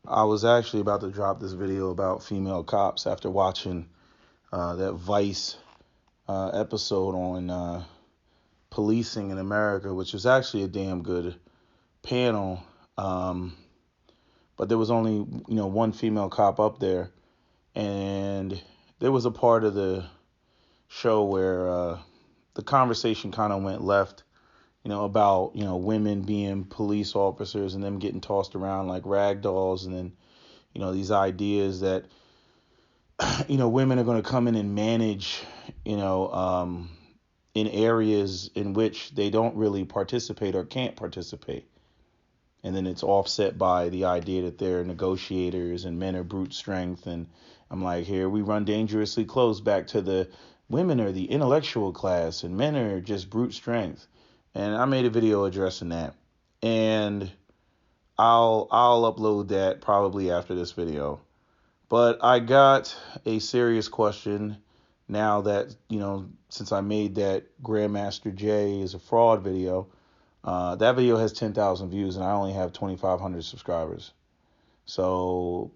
I was actually about to drop this video about female cops after watching that Vice episode on policing in America, which was actually a damn good panel. Um, but there was only one female cop up there, and there was a part of the show where the conversation kind of went left. About women being police officers and them getting tossed around like rag dolls, and then these ideas that women are going to come in and manage, in areas in which they don't really participate or can't participate. And then it's offset by the idea that they're negotiators and men are brute strength. And I'm like, here we run dangerously close back to the women are the intellectual class and men are just brute strength. And I made a video addressing that. And I'll upload that probably after this video. But I got a serious question now that, since I made that Grandmaster J is a fraud video. That video has 10,000 views and I only have 2,500 subscribers. So,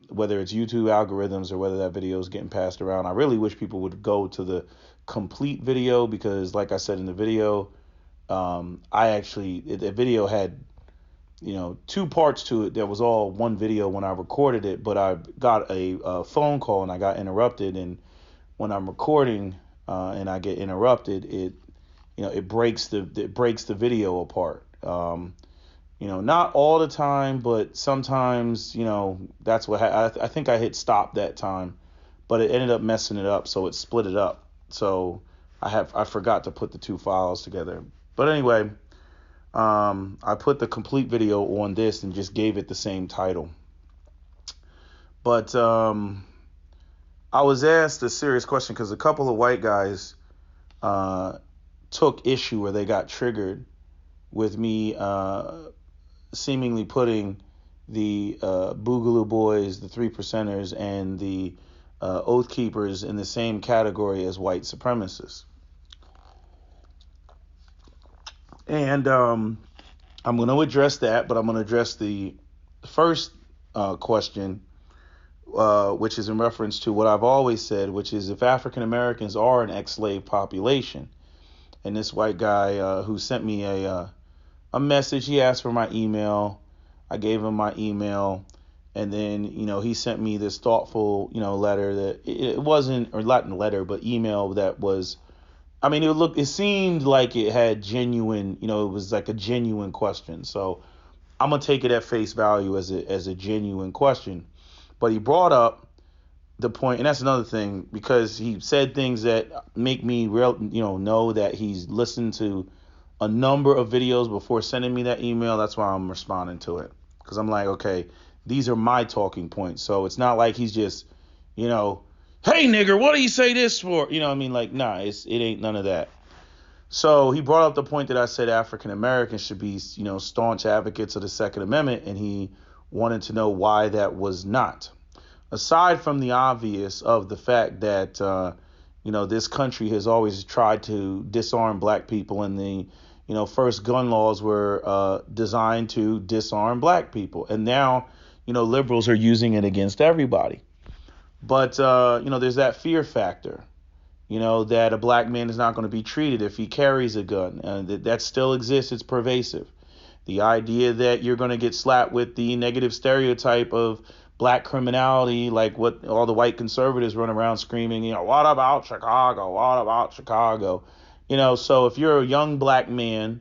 whether it's YouTube algorithms or whether that video is getting passed around, I really wish people would go to the complete video because, like I said in the video, the video had two parts to it. There was all one video when I recorded it, but I got a phone call and I got interrupted. And when I'm recording and I get interrupted, it breaks the video apart. Not all the time, but sometimes that's what I think I hit stop that time, but it ended up messing it up, so it split it up. So I forgot to put the two files together. But anyway. I put the complete video on this and just gave it the same title. But I was asked a serious question because a couple of white guys took issue or they got triggered with me seemingly putting the Boogaloo Boys, the Three Percenters, and the Oath Keepers in the same category as white supremacists. And I'm going to address that, but I'm going to address the first question, which is in reference to what I've always said, which is if African Americans are an ex-slave population. And this white guy who sent me a message, he asked for my email. I gave him my email. And then, he sent me this thoughtful, letter that it wasn't, or not letter, but email that was, it seemed like it had genuine, it was like a genuine question. So I'm going to take it at face value as a genuine question. But he brought up the point, and that's another thing, because he said things that make me know that he's listened to a number of videos before sending me that email. That's why I'm responding to it. Because I'm like, okay, these are my talking points. So it's not like he's just, hey, nigger, what do you say this for? Like, nah, it ain't none of that. So he brought up the point that I said African Americans should be, staunch advocates of the Second Amendment, and he wanted to know why that was not. Aside from the obvious of the fact that, this country has always tried to disarm black people, and the, first gun laws were designed to disarm black people. And now, liberals are using it against everybody. But, there's that fear factor, that a black man is not going to be treated if he carries a gun. And that still exists. It's pervasive. The idea that you're going to get slapped with the negative stereotype of black criminality, like what all the white conservatives run around screaming, what about Chicago? What about Chicago? So if you're a young black man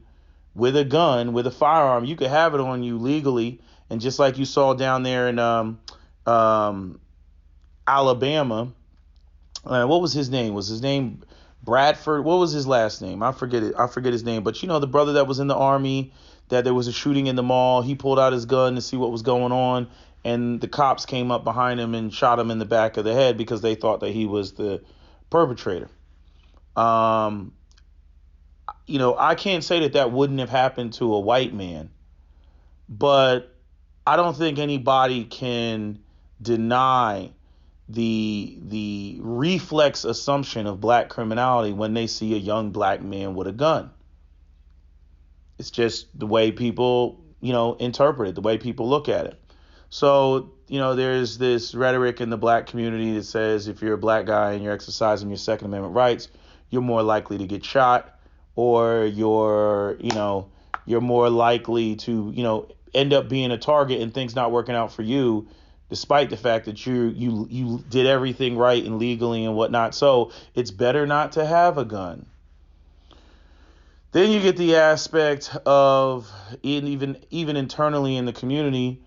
with a gun, with a firearm, you could have it on you legally. And just like you saw down there in Alabama, what was his name? Was his name Bradford? What was his last name? I forget it. I forget his name. But the brother that was in the army, that there was a shooting in the mall. He pulled out his gun to see what was going on, and the cops came up behind him and shot him in the back of the head because they thought that he was the perpetrator. I can't say that wouldn't have happened to a white man, but I don't think anybody can deny the reflex assumption of black criminality when they see a young black man with a gun. It's just the way people, interpret it, the way people look at it. So, there's this rhetoric in the black community that says if you're a black guy and you're exercising your Second Amendment rights, you're more likely to get shot, or you're more likely to, end up being a target and things not working out for you, despite the fact that you did everything right and legally and whatnot. So it's better not to have a gun. Then you get the aspect of even internally in the community,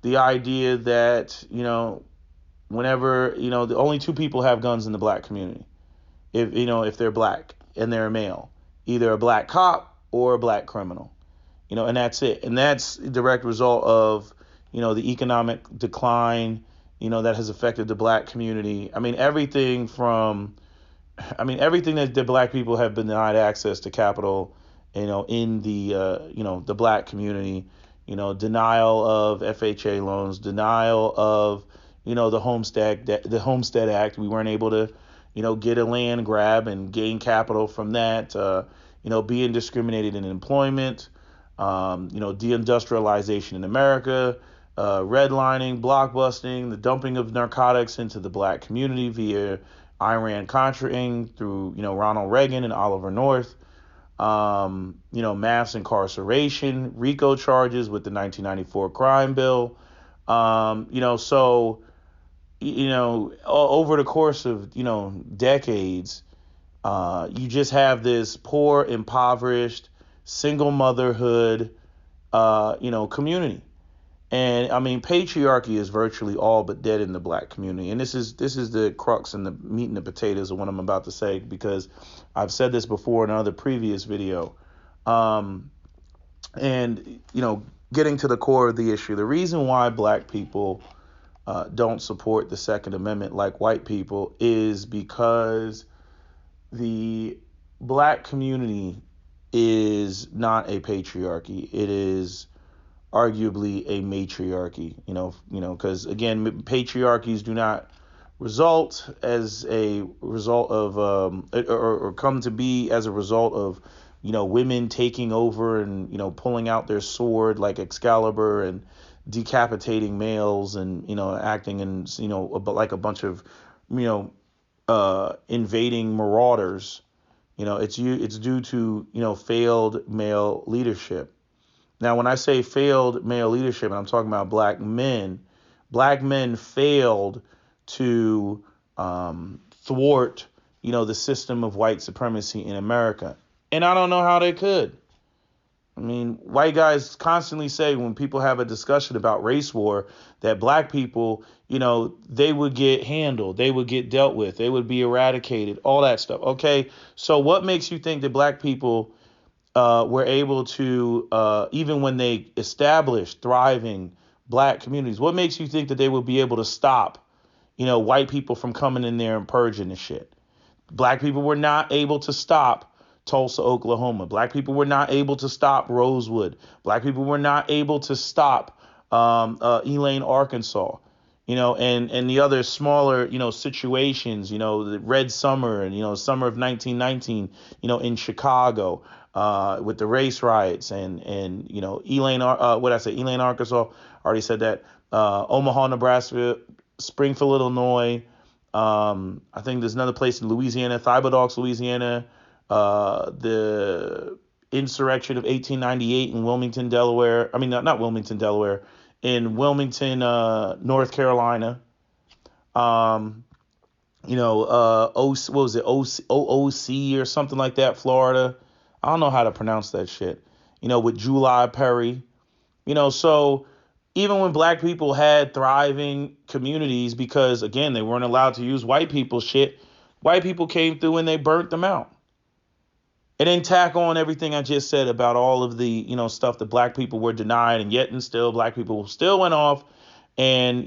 the idea that, whenever, the only two people have guns in the black community, if they're black and they're a male, either a black cop or a black criminal, and that's it. And that's a direct result of, the economic decline, that has affected the black community. Everything that the black people have been denied access to capital, in the black community, denial of FHA loans, denial of, the Homestead Act. We weren't able to, get a land grab and gain capital from that, being discriminated in employment, deindustrialization in America, redlining, blockbusting, the dumping of narcotics into the black community via Iran-Contraing through, Ronald Reagan and Oliver North, mass incarceration, RICO charges with the 1994 crime bill. So, over the course of, decades, you just have this poor, impoverished, single motherhood, community. And patriarchy is virtually all but dead in the black community. And this is the crux and the meat and the potatoes of what I'm about to say, because I've said this before in another previous video. And getting to the core of the issue, the reason why black people don't support the Second Amendment like white people is because the black community is not a patriarchy. It is arguably a matriarchy, because again, patriarchies do not result as a result of or come to be as a result of women taking over and pulling out their sword like Excalibur and decapitating males and acting and like a bunch of invading marauders. It's due to failed male leadership. Now, when I say failed male leadership, and I'm talking about black men failed to thwart, the system of white supremacy in America. And I don't know how they could. White guys constantly say when people have a discussion about race war that black people, they would get handled, they would get dealt with, they would be eradicated, all that stuff. Okay, so what makes you think that black people were able to, even when they established thriving black communities, what makes you think that they would be able to stop, white people from coming in there and purging the shit? Black people were not able to stop Tulsa, Oklahoma. Black people were not able to stop Rosewood. Black people were not able to stop Elaine, Arkansas. And the other smaller, situations, the Red Summer and, summer of 1919, in Chicago, with the race riots and Elaine, Elaine, Arkansas, already said that, Omaha, Nebraska, Springfield, Illinois. I think there's another place in Louisiana, Thibodaux, Louisiana, the insurrection of 1898 in Wilmington, Delaware. Not Wilmington, Delaware, in Wilmington, North Carolina. What was it? OOC or something like that, Florida. I don't know how to pronounce that shit. With July Perry. So even when black people had thriving communities, because again, they weren't allowed to use white people's shit, white people came through and they burnt them out. And then tack on everything I just said about all of the, stuff that black people were denied, and yet and still black people still went off and,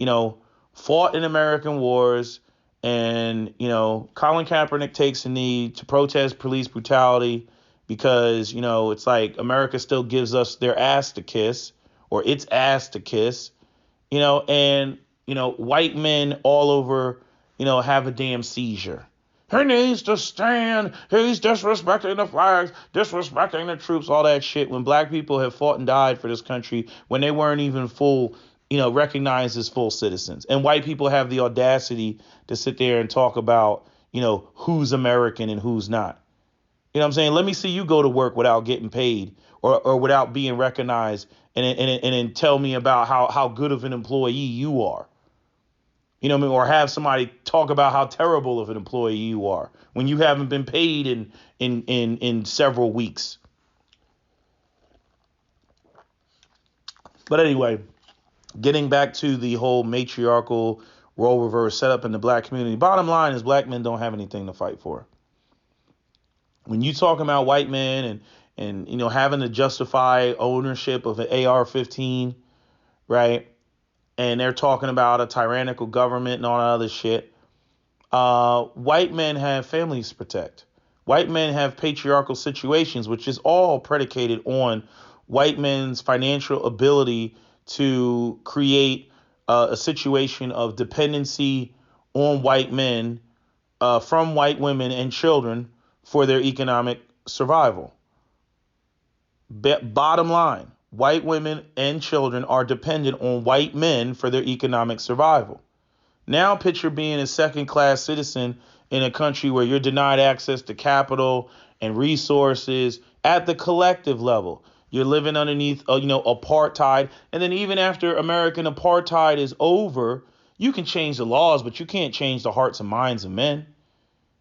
fought in American wars. And, Colin Kaepernick takes a knee to protest police brutality because, it's like America still gives us their ass to kiss, or its ass to kiss, and, white men all over, have a damn seizure. He needs to stand. He's disrespecting the flags, disrespecting the troops, all that shit. When black people have fought and died for this country, when they weren't even full recognized as full citizens. And white people have the audacity to sit there and talk about, who's American and who's not. You know what I'm saying? Let me see you go to work without getting paid or without being recognized and then tell me about how good of an employee you are. You know what I mean? Or have somebody talk about how terrible of an employee you are when you haven't been paid in several weeks. But anyway, getting back to the whole matriarchal role reverse setup in the black community. Bottom line is black men don't have anything to fight for. When you talk about white men and having to justify ownership of an AR-15, right? And they're talking about a tyrannical government and all that other shit. White men have families to protect. White men have patriarchal situations, which is all predicated on white men's financial ability to create a situation of dependency on white men from white women and children for their economic survival. Bottom line, white women and children are dependent on white men for their economic survival. Now picture being a second-class citizen in a country where you're denied access to capital and resources at the collective level. You're living underneath, apartheid. And then even after American apartheid is over, you can change the laws, but you can't change the hearts and minds of men.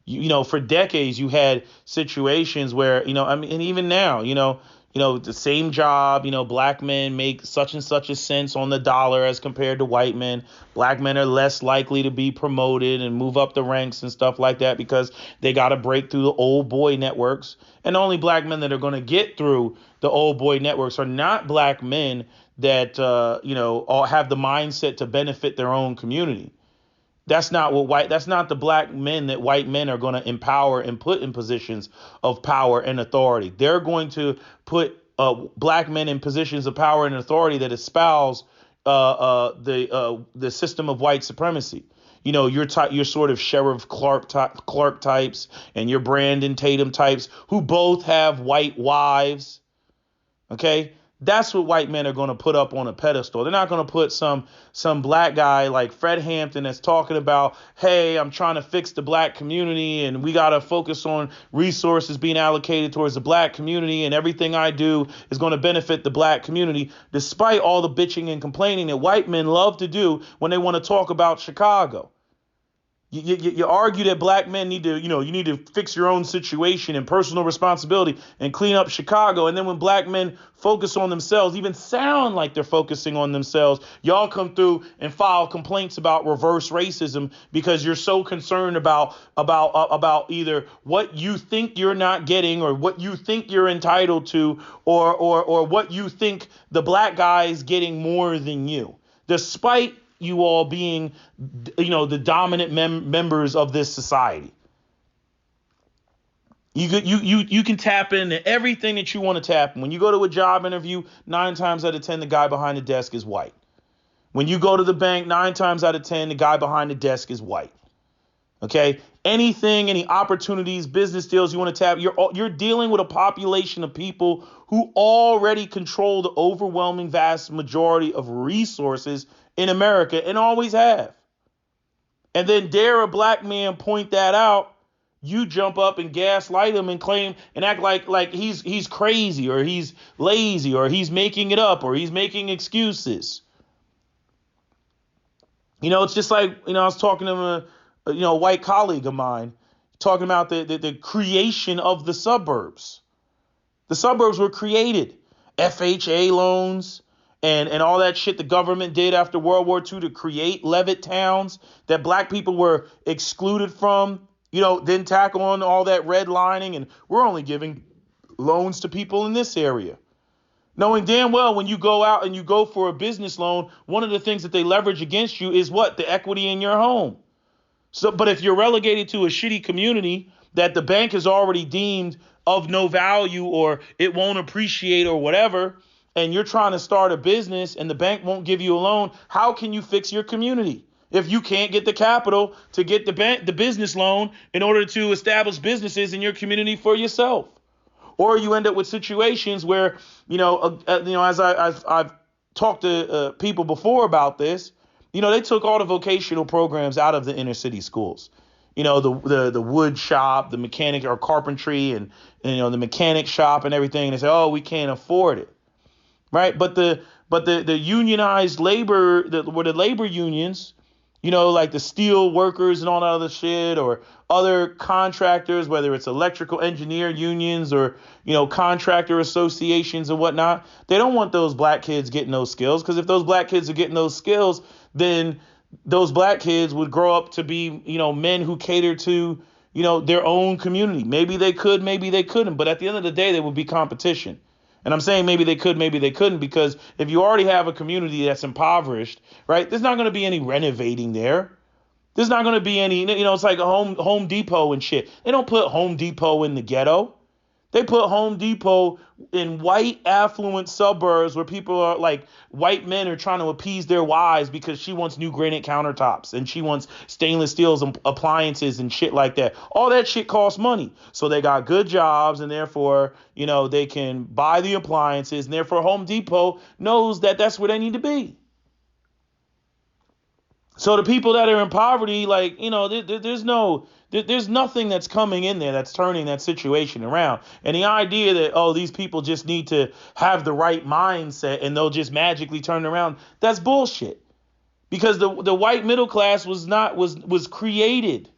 For decades, you had situations where, and even now, the same job, black men make such and such a cents on the dollar as compared to white men. Black men are less likely to be promoted and move up the ranks and stuff like that because they got to break through the old boy networks. And the only black men that are going to get through the old boy networks are not black men that, all have the mindset to benefit their own community. That's not the black men that white men are going to empower and put in positions of power and authority. They're going to put black men in positions of power and authority that espouse the system of white supremacy. Your sort of Sheriff Clark types and your Brandon Tatum types who both have white wives. OK, that's what white men are going to put up on a pedestal. They're not going to put some black guy like Fred Hampton that's talking about, hey, I'm trying to fix the black community and we got to focus on resources being allocated towards the black community and everything I do is going to benefit the black community, despite all the bitching and complaining that white men love to do when they want to talk about Chicago. You argue that black men need to, you need to fix your own situation and personal responsibility and clean up Chicago. And then when black men focus on themselves, even sound like they're focusing on themselves, y'all come through and file complaints about reverse racism because you're so concerned about either what you think you're not getting or what you think you're entitled to or what you think the black guy is getting more than you, despite you all being, the dominant members of this society. You can tap into everything that you want to tap in. When you go to a job interview, 9 times out of 10, the guy behind the desk is white. When you go to the bank, 9 times out of 10, the guy behind the desk is white. Okay, any opportunities, business deals you want to tap, you're dealing with a population of people who already control the overwhelming vast majority of resources in America and always have. And then dare a black man point that out, you jump up and gaslight him and claim and act like he's crazy or he's lazy or he's making it up or he's making excuses. It's just like, I was talking to a white colleague of mine talking about the creation of the suburbs. The suburbs were created. FHA loans and all that shit the government did after World War II to create Levitt towns that black people were excluded from, then tackle on all that redlining. And we're only giving loans to people in this area. Knowing damn well when you go out and you go for a business loan, one of the things that they leverage against you is what? The equity in your home. So, but if you're relegated to a shitty community that the bank has already deemed of no value or it won't appreciate or whatever, and you're trying to start a business and the bank won't give you a loan, how can you fix your community if you can't get the capital to get the business loan in order to establish businesses in your community for yourself? Or you end up with situations where, as I've talked to people before about this. They took all the vocational programs out of the inner city schools. The wood shop, the mechanic or carpentry, and the mechanic shop and everything. And they say, oh, we can't afford it, right? But the unionized labor, were the labor unions, like the steel workers and all that other shit, or other contractors, whether it's electrical engineer unions or, contractor associations and whatnot. They don't want those black kids getting those skills, because if those black kids are getting those skills, then those black kids would grow up to be, men who cater to, their own community. Maybe they could, maybe they couldn't. But at the end of the day, there would be competition. And I'm saying maybe they could, maybe they couldn't, because if you already have a community that's impoverished, right, there's not going to be any renovating there. There's not going to be any, it's like a Home Depot and shit. They don't put Home Depot in the ghetto. They put Home Depot in white affluent suburbs where people are like, white men are trying to appease their wives because she wants new granite countertops and she wants stainless steel appliances and shit like that. All that shit costs money. So they got good jobs, and therefore, they can buy the appliances, and therefore Home Depot knows that that's where they need to be. So the people that are in poverty, like, there's nothing that's coming in there that's turning that situation around. And the idea that, oh, these people just need to have the right mindset and they'll just magically turn around, that's bullshit. Because the white middle class was created.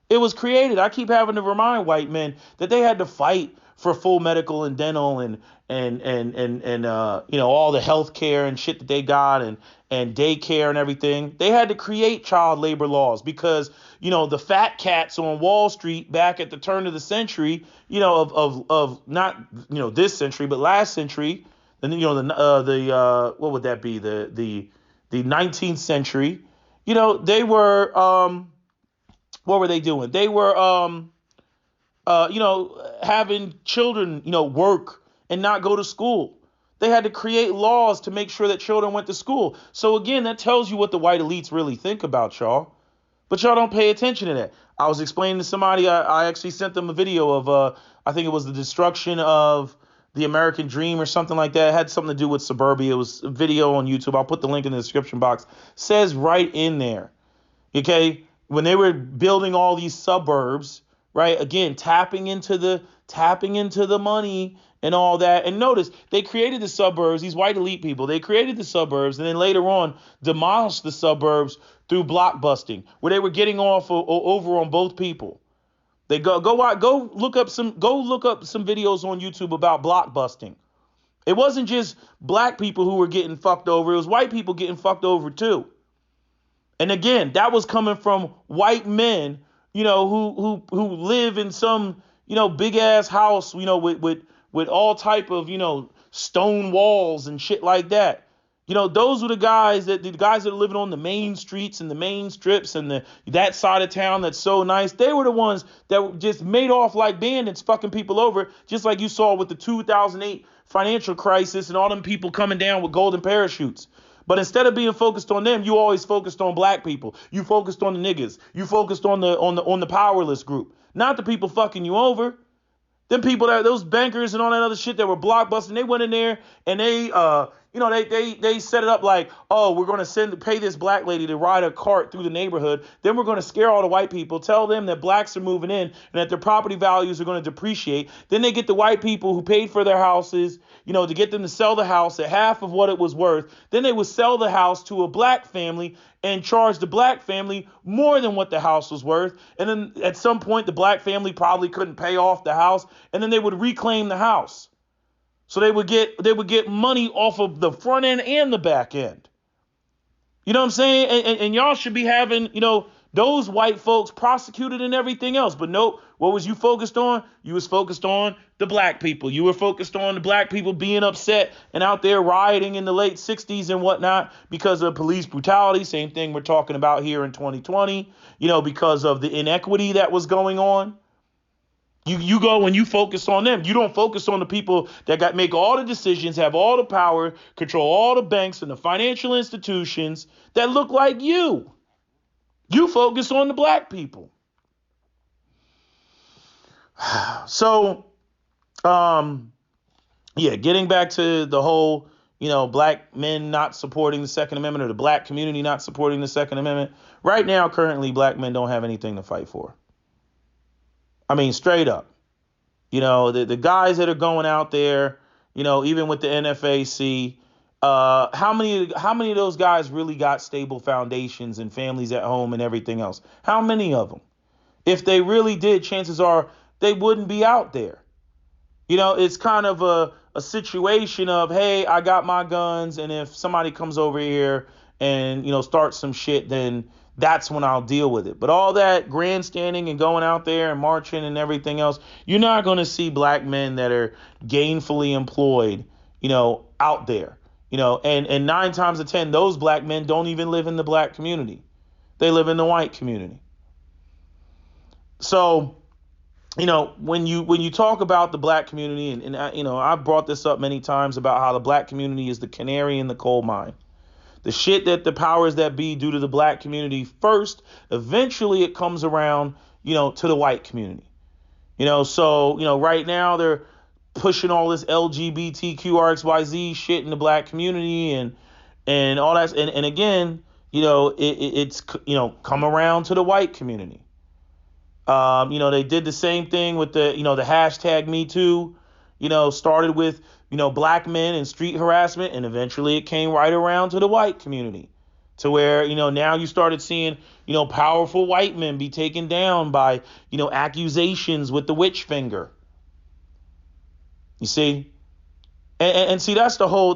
It was created. I keep having to remind white men that they had to fight for full medical and dental and all the health care and shit that they got, and daycare and everything. They had to create child labor laws because, the fat cats on Wall Street back at the turn of the century, of not, this century, but last century, and what would that be? The 19th century, they were, what were they doing? They were, having children, work and not go to school. They had to create laws to make sure that children went to school. So again, that tells you what the white elites really think about y'all. But y'all don't pay attention to that. I was explaining to somebody, I actually sent them a video of, I think it was the destruction of the American dream or something like that. It had something to do with suburbia. It was a video on YouTube. I'll put the link in the description box. Says right in there, okay, when they were building all these suburbs, right? Again, tapping into the money and all that. And notice they created the suburbs, these white elite people, they created the suburbs and then later on demolished the suburbs through blockbusting, where they were getting off over on both people. They go look up some videos on YouTube about blockbusting. It wasn't just black people who were getting fucked over, it was white people getting fucked over too. And again, that was coming from white men, who live in some, big ass house, with all type of, stone walls and shit like that. Those were the guys that are living on the main streets and the main strips and that side of town that's so nice. They were the ones that just made off like bandits, fucking people over, just like you saw with the 2008 financial crisis and all them people coming down with golden parachutes. But instead of being focused on them, you always focused on black people. You focused on the niggas. You focused on the powerless group, not the people fucking you over. Them people those bankers and all that other shit that were blockbusting, they went in there and they they set it up like, oh, we're going to pay this black lady to ride a cart through the neighborhood. Then we're going to scare all the white people, tell them that blacks are moving in and that their property values are going to depreciate. Then they get the white people who paid for their houses, to get them to sell the house at half of what it was worth. Then they would sell the house to a black family and charge the black family more than what the house was worth. And then at some point, the black family probably couldn't pay off the house. And then they would reclaim the house. So they would get money off of the front end and the back end. You know what I'm saying? And y'all should be having, those white folks prosecuted and everything else. But nope, what was you focused on? You was focused on the black people. You were focused on the black people being upset and out there rioting in the late 60s and whatnot because of police brutality. Same thing we're talking about here in 2020, because of the inequity that was going on. You go and you focus on them. You don't focus on the people that make all the decisions, have all the power, control all the banks and the financial institutions that look like you. You focus on the black people. So, getting back to the whole, black men not supporting the Second Amendment or the black community not supporting the Second Amendment. Right now, currently, black men don't have anything to fight for. I mean, straight up. The guys that are going out there, even with the NFAC, how many of those guys really got stable foundations and families at home and everything else? How many of them? If they really did, chances are they wouldn't be out there. It's kind of a situation of, hey, I got my guns, and if somebody comes over here and, starts some shit, then that's when I'll deal with it. But all that grandstanding and going out there and marching and everything else, you're not going to see black men that are gainfully employed, out there. And 9 times out of 10, those black men don't even live in the black community. They live in the white community. So, when you talk about the black community, and I've brought this up many times about how the black community is the canary in the coal mine. The shit that the powers that be do to the black community first, eventually it comes around, to the white community. So, right now they're pushing all this LGBTQRXYZ shit in the black community and all that. And again, it's come around to the white community. They did the same thing with the hashtag Me Too, started with, black men and street harassment, and eventually it came right around to the white community to where, now you started seeing, powerful white men be taken down by, accusations with the witch finger. You see? And see, that's the whole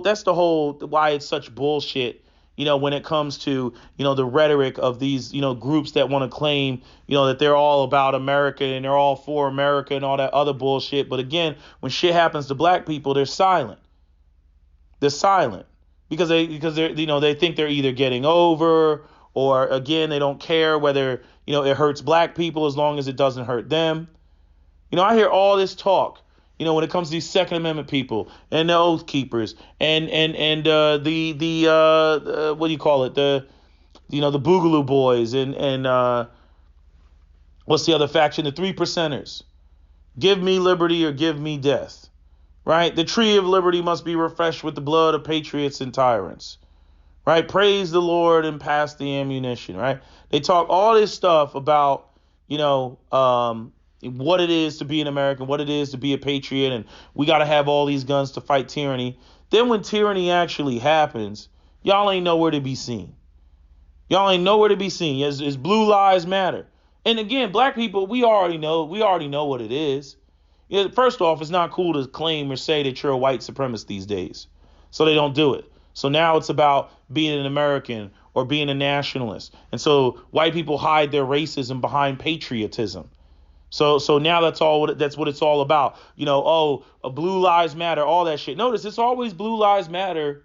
why it's such bullshit. When it comes to, the rhetoric of these, groups that want to claim, that they're all about America and they're all for America and all that other bullshit. But again, when shit happens to black people, they're silent. They're silent because they're, they think they're either getting over, or again, they don't care whether, it hurts black people as long as it doesn't hurt them. I hear all this talk, when it comes to these Second Amendment people and the Oath Keepers and the what do you call it? The Boogaloo Boys and what's the other faction? The 3%ers. Give me liberty or give me death. Right? The tree of liberty must be refreshed with the blood of patriots and tyrants. Right? Praise the Lord and pass the ammunition. Right? They talk all this stuff about, what it is to be an American, what it is to be a patriot, and we got to have all these guns to fight tyranny. Then when tyranny actually happens, y'all ain't nowhere to be seen. Y'all ain't nowhere to be seen. It's blue lives matter. And again, black people, we already know what it is. First off, it's not cool to claim or say that you're a white supremacist these days. So they don't do it. So now it's about being an American or being a nationalist. And so white people hide their racism behind patriotism. So now that's what it's all about. Blue lives matter, all that shit. Notice it's always blue lives matter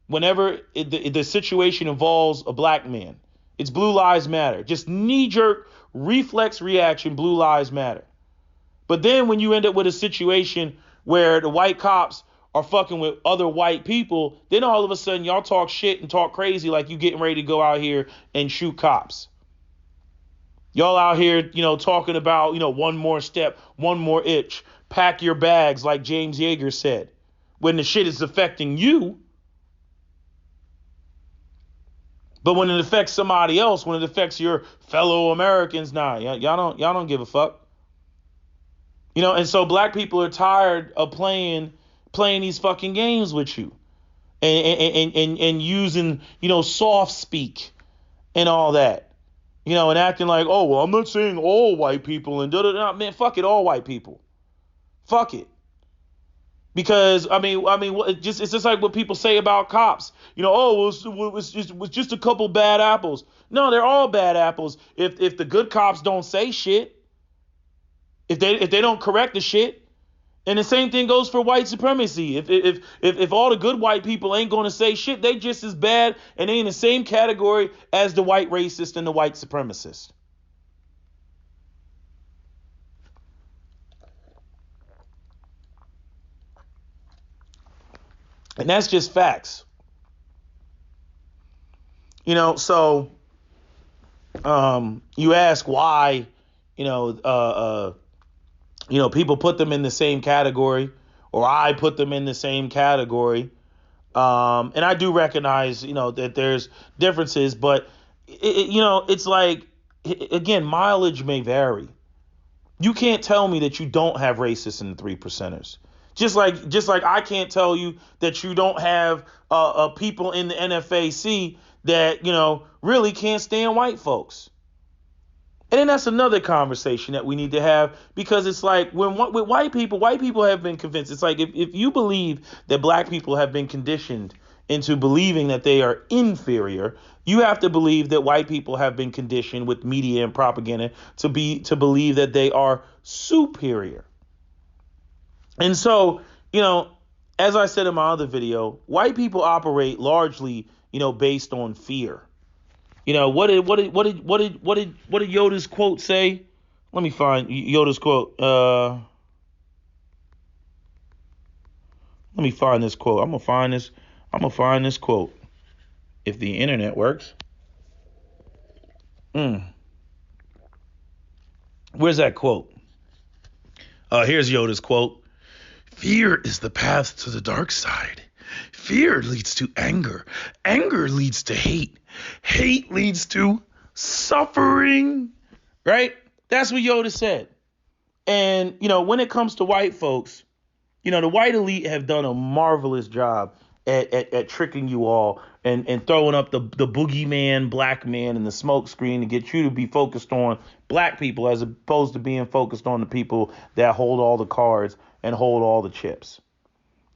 whenever the situation involves a black man. It's blue lives matter. Just knee-jerk reflex reaction, blue lives matter. But then when you end up with a situation where the white cops are fucking with other white people, then all of a sudden y'all talk shit and talk crazy like you getting ready to go out here and shoot cops. Y'all out here, talking about, one more step, one more itch, pack your bags, like James Yeager said, when the shit is affecting you. But when it affects somebody else, when it affects your fellow Americans, y'all don't give a fuck. And so black people are tired of playing these fucking games with you and using, soft speak and all that. And acting like, oh, well, I'm not saying all white people and da-da-da. Man, fuck it, all white people. Fuck it. Because, it's just like what people say about cops. It was just a couple bad apples. No, they're all bad apples. If the good cops don't say shit, if they don't correct the shit. And the same thing goes for white supremacy. If all the good white people ain't going to say shit, they just as bad and they in the same category as the white racist and the white supremacist. And that's just facts. So you ask why, people put them in the same category, or I put them in the same category. And I do recognize, that there's differences, but it's like, again, mileage may vary. You can't tell me that you don't have racists in the 3%ers. Just like I can't tell you that you don't have people in the NFAC that really can't stand white folks. And then that's another conversation that we need to have, because it's like with white people have been convinced. It's like if you believe that black people have been conditioned into believing that they are inferior, you have to believe that white people have been conditioned with media and propaganda to believe that they are superior. And so, as I said in my other video, white people operate largely, based on fear. What did Yoda's quote say? Let me find Yoda's quote. Let me find this quote. I'm gonna find this quote. If the internet works. Where's that quote? Here's Yoda's quote. Fear is the path to the dark side. Fear leads to anger. Anger leads to hate. Hate leads to suffering. Right? That's what Yoda said. And, when it comes to white folks, the white elite have done a marvelous job at tricking you all and throwing up the boogeyman black man in the smoke screen to get you to be focused on black people as opposed to being focused on the people that hold all the cards and hold all the chips.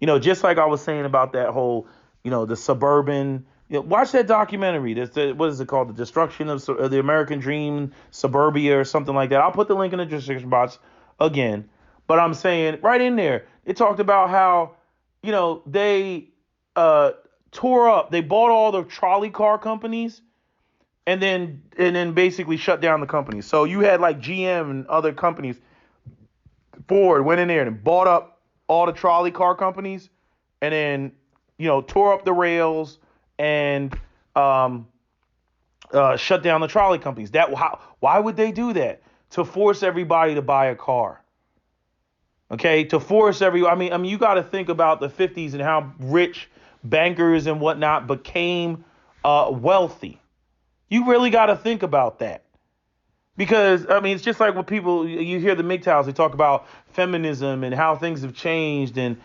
Just like I was saying about that whole, the suburban, watch that documentary. What is it called? The Destruction of the American Dream, Suburbia, or something like that. I'll put the link in the description box again. But I'm saying right in there, it talked about how, they tore up, they bought all the trolley car companies and then basically shut down the companies. So you had like GM and other companies. Ford went in there and bought up all the trolley car companies and then, tore up the rails and shut down the trolley companies. Why would they do that? To force everybody to buy a car. Okay, to force I mean, you got to think about the 50s and how rich bankers and whatnot became wealthy. You really got to think about that. Because, it's just like when you hear the MGTOWs, they talk about feminism and how things have changed and,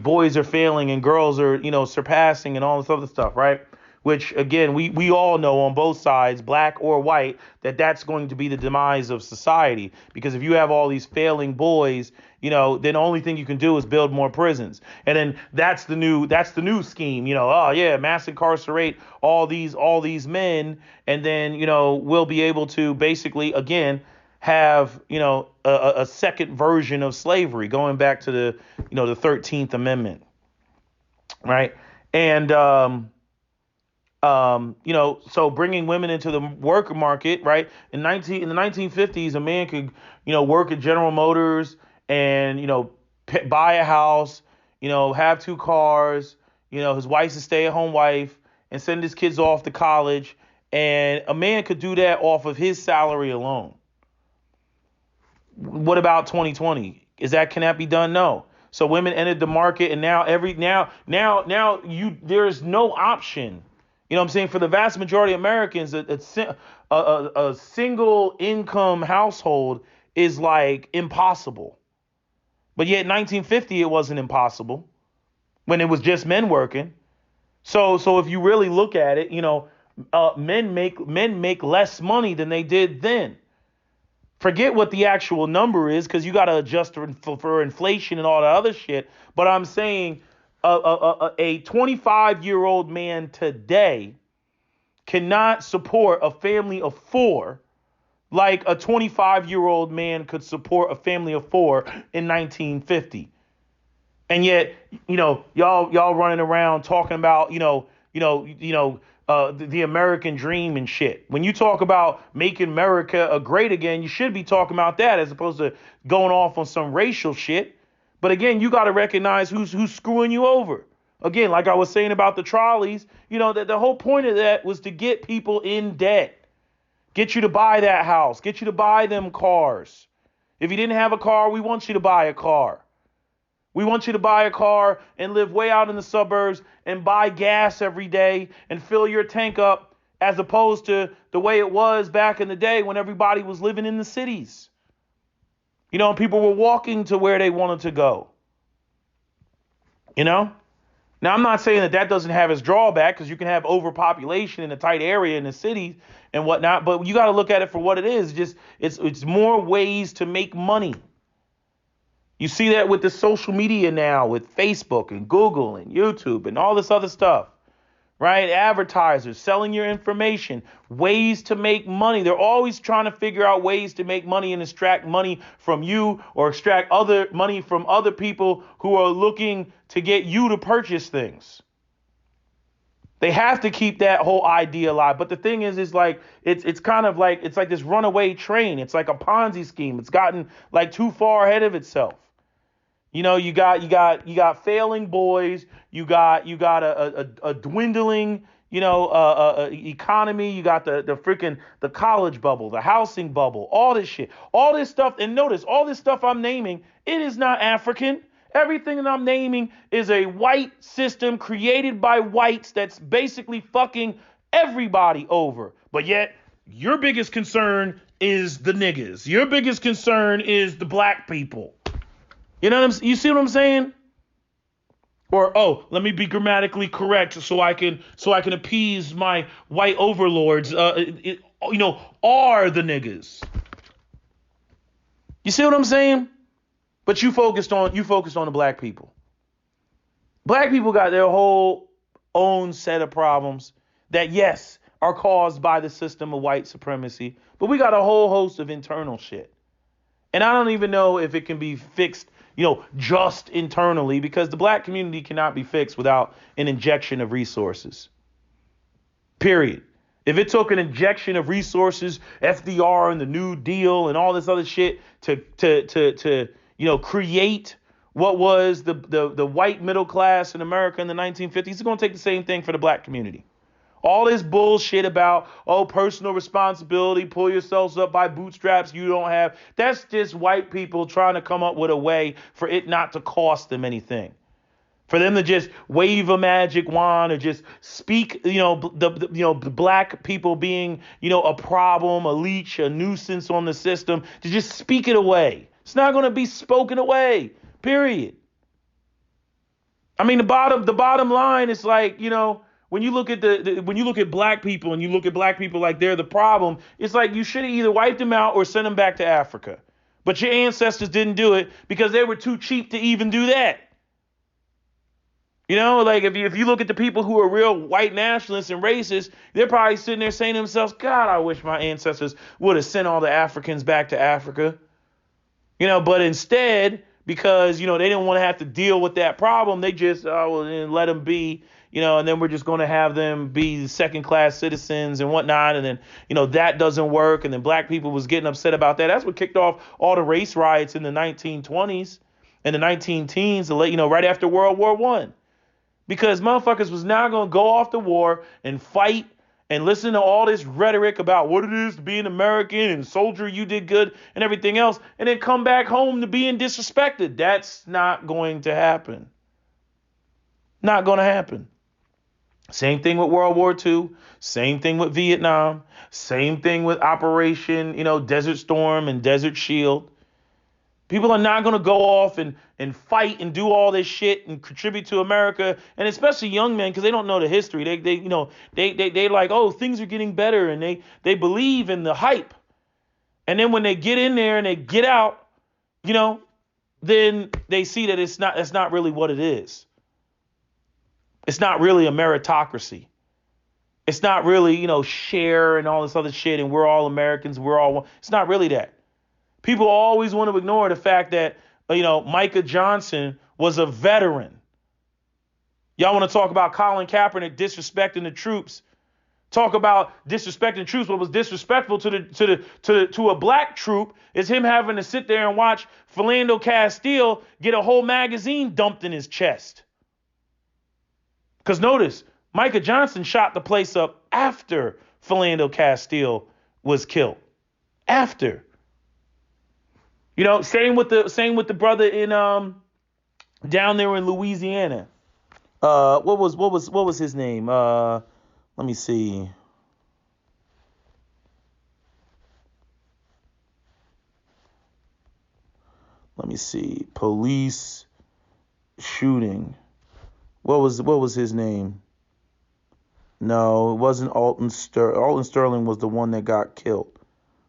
boys are failing and girls are, surpassing and all this other stuff, right? Which, again, we all know on both sides, black or white, that's going to be the demise of society. Because if you have all these failing boys, then the only thing you can do is build more prisons. And then that's the new scheme, mass incarcerate all these men. And then, we'll be able to basically, again, have, a second version of slavery going back to the 13th Amendment. Right. And, so bringing women into the work market, right? In the 1950s, a man could, work at General Motors and, buy a house, have 2 cars, his wife's a stay-at-home wife and send his kids off to college. And a man could do that off of his salary alone. What about 2020? Can that be done? No. So women entered the market and now there's no option. You know what I'm saying? For the vast majority of Americans, a single income household is like impossible. But yet 1950, it wasn't impossible when it was just men working. So if you really look at it, men make less money than they did then. Forget what the actual number is because you got to adjust for inflation and all the other shit. But I'm saying a 25-year-old man today cannot support a family of 4 like a 25-year-old man could support a family of 4 in 1950. And yet, y'all running around talking about, the American dream and shit. When you talk about making America great again, you should be talking about that as opposed to going off on some racial shit. But again, you got to recognize who's screwing you over. Again, like I was saying about the trolleys, that the whole point of that was to get people in debt, get you to buy that house, get you to buy them cars. If you didn't have a car, we want you to buy a car. We want you to buy a car and live way out in the suburbs and buy gas every day and fill your tank up, as opposed to the way it was back in the day when everybody was living in the cities. And people were walking to where they wanted to go. Now, I'm not saying that doesn't have its drawback, because you can have overpopulation in a tight area in the cities and whatnot, but you got to look at it for what it is. It's more ways to make money. You see that with the social media now, with Facebook and Google and YouTube and all this other stuff, right? Advertisers selling your information, ways to make money. They're always trying to figure out ways to make money and extract money from you, or extract other money from other people who are looking to get you to purchase things. They have to keep that whole idea alive. But the thing is like, it's kind of like, it's like this runaway train. It's like a Ponzi scheme. It's gotten like too far ahead of itself. You got failing boys. You got a dwindling, economy. You got the college bubble, the housing bubble, all this shit, all this stuff. And notice, all this stuff I'm naming, it is not African. Everything that I'm naming is a white system created by whites that's basically fucking everybody over. But yet, your biggest concern is the niggas. Your biggest concern is the black people. You see what I'm saying? Or, let me be grammatically correct so I can appease my white overlords. Are the niggas. You see what I'm saying? But you focused on the black people. Black people got their whole own set of problems that, yes, are caused by the system of white supremacy. But we got a whole host of internal shit. And I don't even know if it can be fixed, just internally, because the black community cannot be fixed without an injection of resources. Period. If it took an injection of resources, FDR and the New Deal and all this other shit to create what was the white middle class in America in the 1950s, it's going to take the same thing for the black community. All this bullshit about, personal responsibility, pull yourselves up by bootstraps you don't have. That's just white people trying to come up with a way for it not to cost them anything. For them to just wave a magic wand or just speak, the black people being, a problem, a leech, a nuisance on the system, to just speak it away. It's not going to be spoken away, period. I mean, the bottom line is like, when you look at when you look at black people and you look at black people like they're the problem, it's like you should have either wiped them out or sent them back to Africa. But your ancestors didn't do it because they were too cheap to even do that. Like if you look at the people who are real white nationalists and racists, they're probably sitting there saying to themselves, God, I wish my ancestors would have sent all the Africans back to Africa. But instead, because, they didn't want to have to deal with that problem, they just let them be. And then we're just going to have them be second-class citizens and whatnot. And then, that doesn't work. And then black people was getting upset about that. That's what kicked off all the race riots in the 1920s and the 19-teens, right after World War I. Because motherfuckers was now going to go off the war and fight and listen to all this rhetoric about what it is to be an American and soldier, you did good and everything else, and then come back home to being disrespected. That's not going to happen. Not going to happen. Same thing with World War II. Same thing with Vietnam. Same thing with Operation, Desert Storm and Desert Shield. People are not going to go off and fight and do all this shit and contribute to America, and especially young men, because they don't know the history. They like, things are getting better, and they believe in the hype. And then when they get in there and they get out, then they see that that's not really what it is. It's not really a meritocracy. It's not really, share and all this other shit, and we're all Americans, we're all one. It's not really that. People always want to ignore the fact that, Micah Johnson was a veteran. Y'all want to talk about Colin Kaepernick disrespecting the troops. Talk about disrespecting troops. What was disrespectful to a black troop is him having to sit there and watch Philando Castile get a whole magazine dumped in his chest. Because notice, Micah Johnson shot the place up after Philando Castile was killed. After. Same with the brother in down there in Louisiana. What was his name? Let me see. Let me see. Police shooting. What was his name? No, it wasn't Alton Sterling. Alton Sterling was the one that got killed.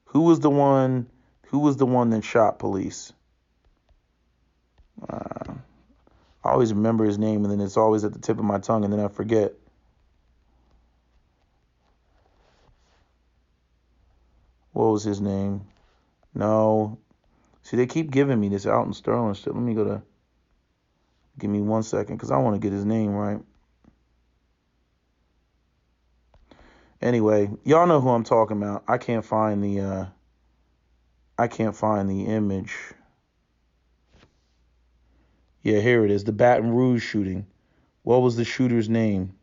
Who was the one? Who was the one that shot police? I always remember his name, and then it's always at the tip of my tongue, and then I forget. What was his name? No. See, they keep giving me this Alton Sterling shit. Let me go to. Give me 1 second, because I want to get his name right. Anyway, y'all know who I'm talking about. I can't find the image. Yeah, here it is. The Baton Rouge shooting. What was the shooter's name?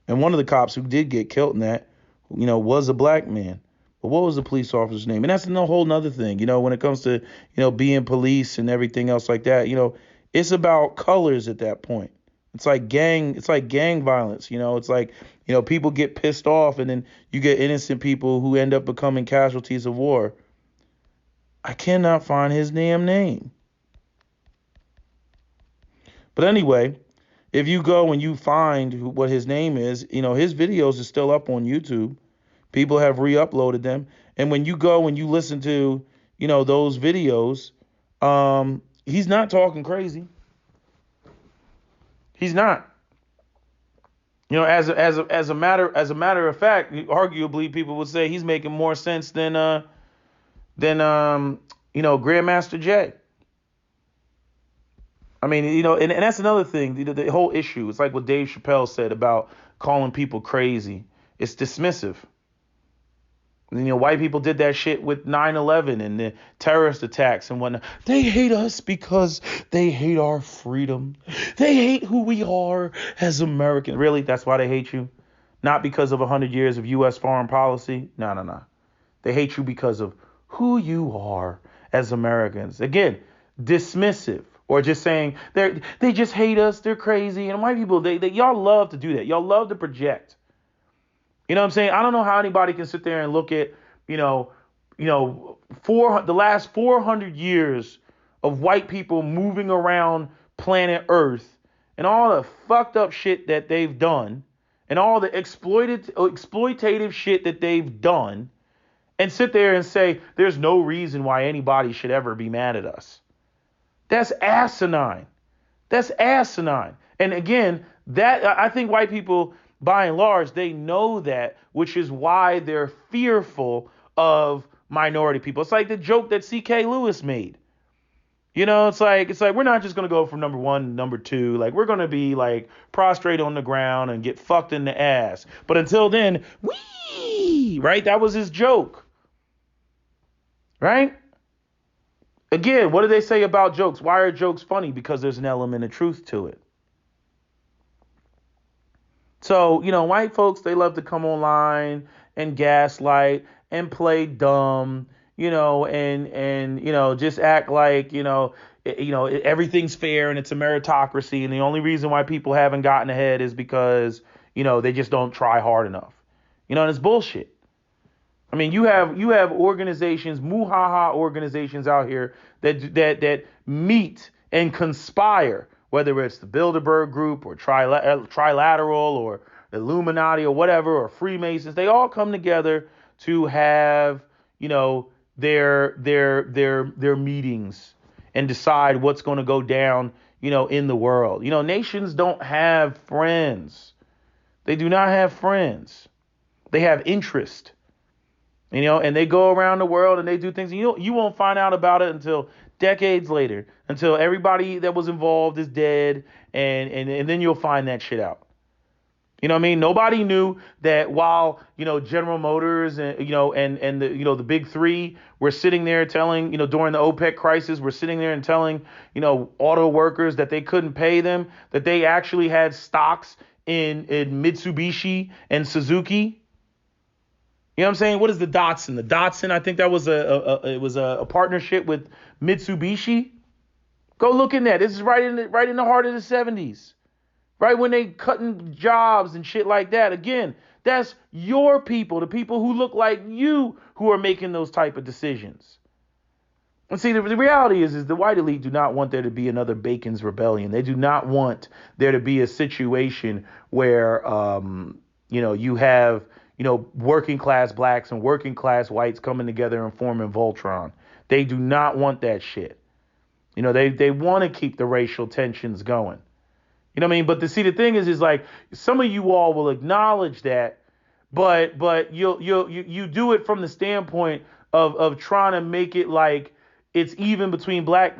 And one of the cops who did get killed in that, was a black man. But what was the police officer's name? And that's a whole nother thing, when it comes to, being police and everything else like that, it's about colors at that point. It's like gang violence, it's like, people get pissed off and then you get innocent people who end up becoming casualties of war. I cannot find his damn name. But anyway, if you go and you find what his name is, his videos are still up on YouTube. People have re-uploaded them. And when you go and you listen to, those videos, he's not talking crazy. He's not. As a matter of fact, arguably people would say he's making more sense than Grandmaster Jay. I mean, and that's another thing. The whole issue. It's like what Dave Chappelle said about calling people crazy. It's dismissive. White people did that shit with 9/11 and the terrorist attacks and whatnot. They hate us because they hate our freedom. They hate who we are as Americans. Really? That's why they hate you? Not because of 100 years of U.S. foreign policy? No. They hate you because of who you are as Americans. Again, dismissive. Or just saying they just hate us. They're crazy. And white people, they y'all love to do that. Y'all love to project. You know what I'm saying? I don't know how anybody can sit there and look at, the last 400 years of white people moving around planet Earth and all the fucked up shit that they've done and all the exploitative shit that they've done and sit there and say there's no reason why anybody should ever be mad at us. That's asinine. That's asinine. And again, that I think white people, by and large, they know that, which is why they're fearful of minority people. It's like the joke that C.K. Lewis made. It's like we're not just gonna go from number one to number two. Like we're gonna be like prostrate on the ground and get fucked in the ass. But until then, right? That was his joke. Right? Again, what do they say about jokes? Why are jokes funny? Because there's an element of truth to it. So, white folks, they love to come online and gaslight and play dumb, and just act like, everything's fair and it's a meritocracy. And the only reason why people haven't gotten ahead is because, they just don't try hard enough. And it's bullshit. I mean, you have organizations, muhaha organizations out here that meet and conspire, whether it's the Bilderberg Group or Trilateral or Illuminati or whatever, or Freemasons. They all come together to have, their meetings and decide what's going to go down, in the world. Nations don't have friends. They do not have friends. They have interest. And they go around the world and they do things. You won't find out about it until decades later, until everybody that was involved is dead, and then you'll find that shit out. You know what I mean? Nobody knew that while, General Motors and, and the big three were sitting there telling, during the OPEC crisis, we're sitting there and telling, auto workers that they couldn't pay them, that they actually had stocks in Mitsubishi and Suzuki. You know what I'm saying? What is the Datsun? The Datsun, I think that was a partnership with Mitsubishi. Go look in that. This is right in the heart of the 70s. Right when they cutting jobs and shit like that. Again, that's your people, the people who look like you, who are making those type of decisions. And see, the reality is the white elite do not want there to be another Bacon's Rebellion. They do not want there to be a situation where, you have, working class blacks and working class whites coming together and forming Voltron. They do not want that shit. They want to keep the racial tensions going. You know what I mean? But the thing is like some of you all will acknowledge that, but you do it from the standpoint of trying to make it like it's even between black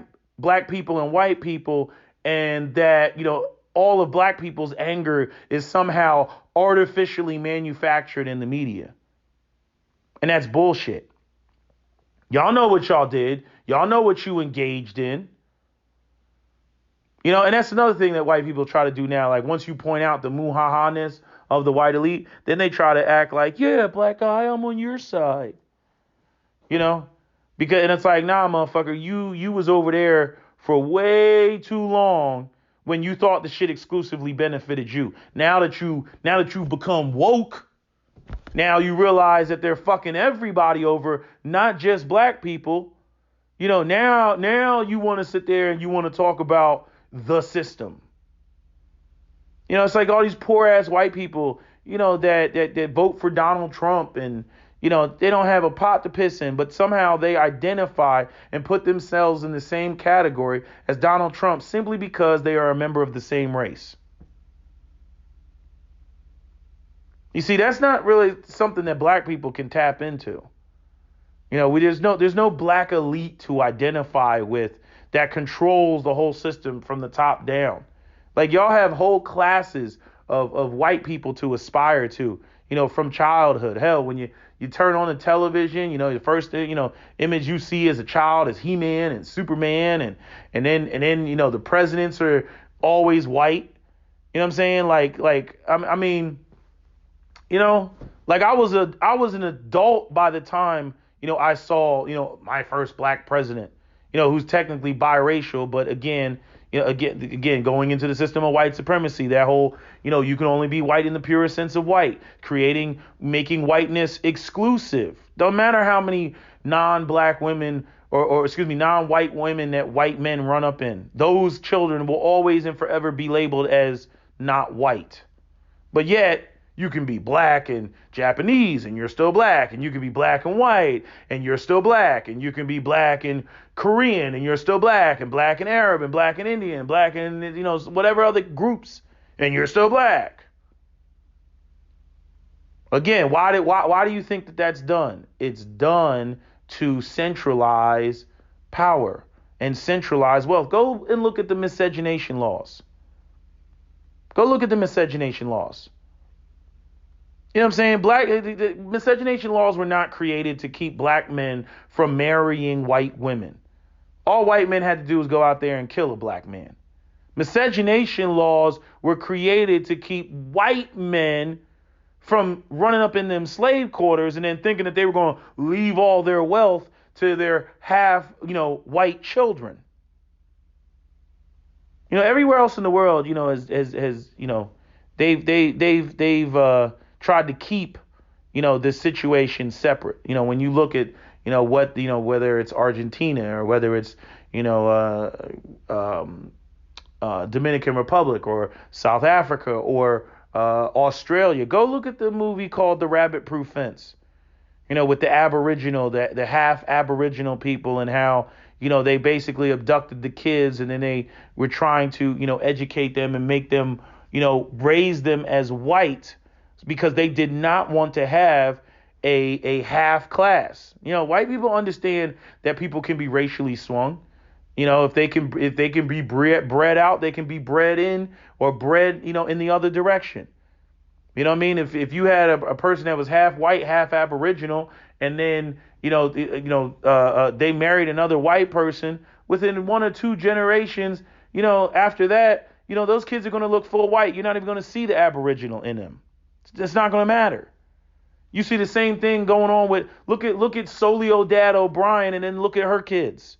people and white people, and that all of black people's anger is somehow artificially manufactured in the media, and that's bullshit. Y'all know what y'all did. Y'all know what you engaged in. And that's another thing that white people try to do now. Like once you point out the muhaha-ness of the white elite, then they try to act like, yeah, black guy, I'm on your side. Because and it's like, nah, motherfucker, you was over there for way too long when you thought the shit exclusively benefited you. Now that you've become woke, now you realize that they're fucking everybody over, not just black people. Now you want to sit there and you want to talk about the system. It's like all these poor ass white people, that vote for Donald Trump, and they don't have a pot to piss in, but somehow they identify and put themselves in the same category as Donald Trump simply because they are a member of the same race. You see, that's not really something that black people can tap into. There's no black elite to identify with that controls the whole system from the top down. Like y'all have whole classes of white people to aspire to, from childhood. Hell, when you turn on the television, the first image you see as a child is He-Man and Superman, and then the presidents are always white. You know what I'm saying? I was an adult by the time I saw my first black president. Who's technically biracial, but again, going into the system of white supremacy, that whole, you can only be white in the purest sense of white, making whiteness exclusive. Don't matter how many non-black women or non-white women that white men run up in. Those children will always and forever be labeled as not white. But yet, you can be black and Japanese and you're still black, and you can be black and white and you're still black, and you can be black and Korean and you're still black and Arab and black and Indian, black and whatever other groups, and you're still black. Again, why do you think that that's done? It's done to centralize power and centralize wealth. Go and look at the miscegenation laws. You know what I'm saying? The miscegenation laws were not created to keep black men from marrying white women. All white men had to do was go out there and kill a black man. Miscegenation laws were created to keep white men from running up in them slave quarters and then thinking that they were going to leave all their wealth to their half, white children. Everywhere else in the world, they've tried to keep, this situation separate. When you look at, whether it's Argentina or whether it's, Dominican Republic or South Africa or Australia, go look at the movie called The Rabbit Proof Fence, with the Aboriginal, the half Aboriginal people, and how, they basically abducted the kids, and then they were trying to, educate them and make them, raise them as white, because they did not want to have a half class. White people understand that people can be racially swung. If they can be bred out, they can be bred in or bred, in the other direction. You know what I mean? If you had a person that was half white, half Aboriginal, and then, they married another white person, within 1 or 2 generations, after that, those kids are going to look full white. You're not even going to see the Aboriginal in them. It's not going to matter. You see the same thing going on with, look at Solio Dad O'Brien, and then look at her kids.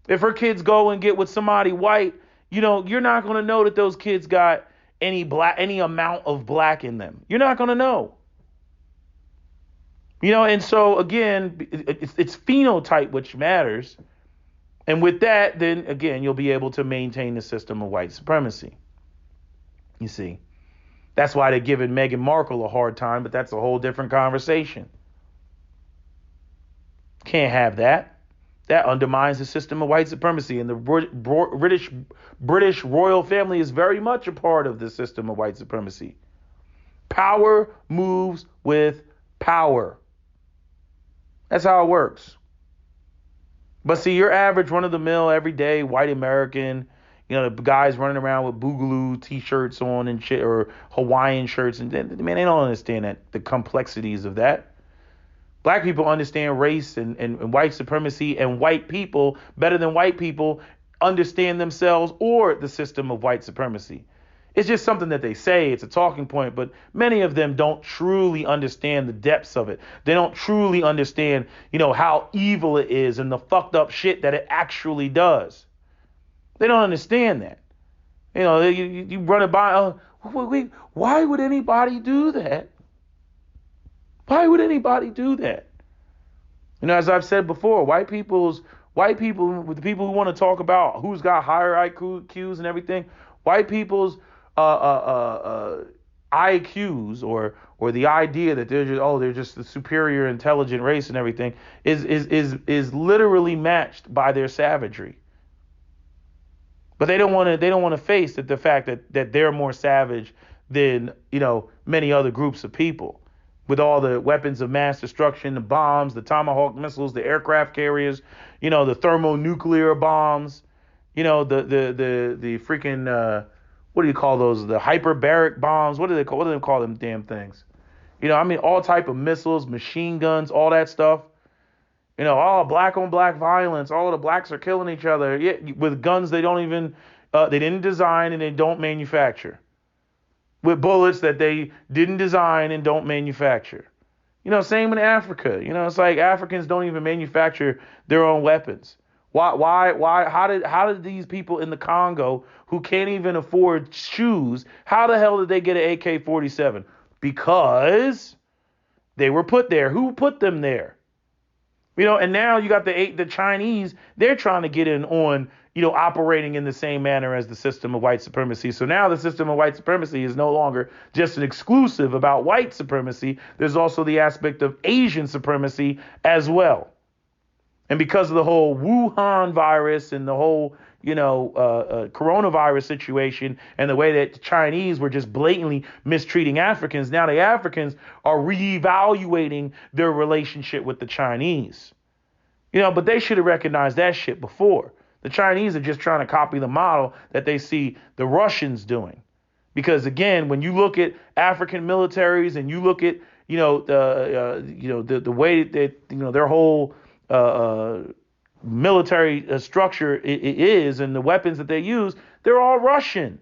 If her kids go and get with somebody white, you're not going to know that those kids got any amount of black in them. You're not going to know. And so again, it's phenotype which matters. And with that, then again, you'll be able to maintain the system of white supremacy. You see, that's why they're giving Meghan Markle a hard time, but that's a whole different conversation. Can't have that. That undermines the system of white supremacy. And the British royal family is very much a part of the system of white supremacy. Power moves with power. That's how it works. But see, your average run-of-the-mill, everyday white American, the guys running around with Boogaloo t-shirts on and shit, or Hawaiian shirts, and man, they don't understand the complexities of that. Black people understand race and white supremacy, and white people, better than white people, understand themselves or the system of white supremacy. It's just something that they say. It's a talking point, but many of them don't truly understand the depths of it. They don't truly understand, how evil it is and the fucked up shit that it actually does. They don't understand that. You run it by, why would anybody do that? Why would anybody do that? As I've said before, white people, the people who want to talk about who's got higher IQs and everything, white people's IQs or the idea that they're just the superior intelligent race and everything is literally matched by their savagery. But they don't want to face the fact that they're more savage than many other groups of people, with all the weapons of mass destruction, the bombs, the Tomahawk missiles, the aircraft carriers, the thermonuclear bombs, the freaking what do you call those? The hyperbaric bombs. What do they call them damn things? All type of missiles, machine guns, all that stuff. All black on black violence. All the blacks are killing each other with guns they didn't design and they don't manufacture. With bullets that they didn't design and don't manufacture. Same in Africa. It's like Africans don't even manufacture their own weapons. Why, how did these people in the Congo who can't even afford shoes, how the hell did they get an AK-47? Because they were put there. Who put them there? And now you got the Chinese, they're trying to get in on, operating in the same manner as the system of white supremacy. So now the system of white supremacy is no longer just an exclusive about white supremacy. There's also the aspect of Asian supremacy as well. And because of the whole Wuhan virus and the whole, coronavirus situation and the way that the Chinese were just blatantly mistreating Africans, now the Africans are reevaluating their relationship with the Chinese. But they should have recognized that shit before. The Chinese are just trying to copy the model that they see the Russians doing. Because again, when you look at African militaries and you look at, the way that, their whole military structure is and the weapons that they use, they're all Russian.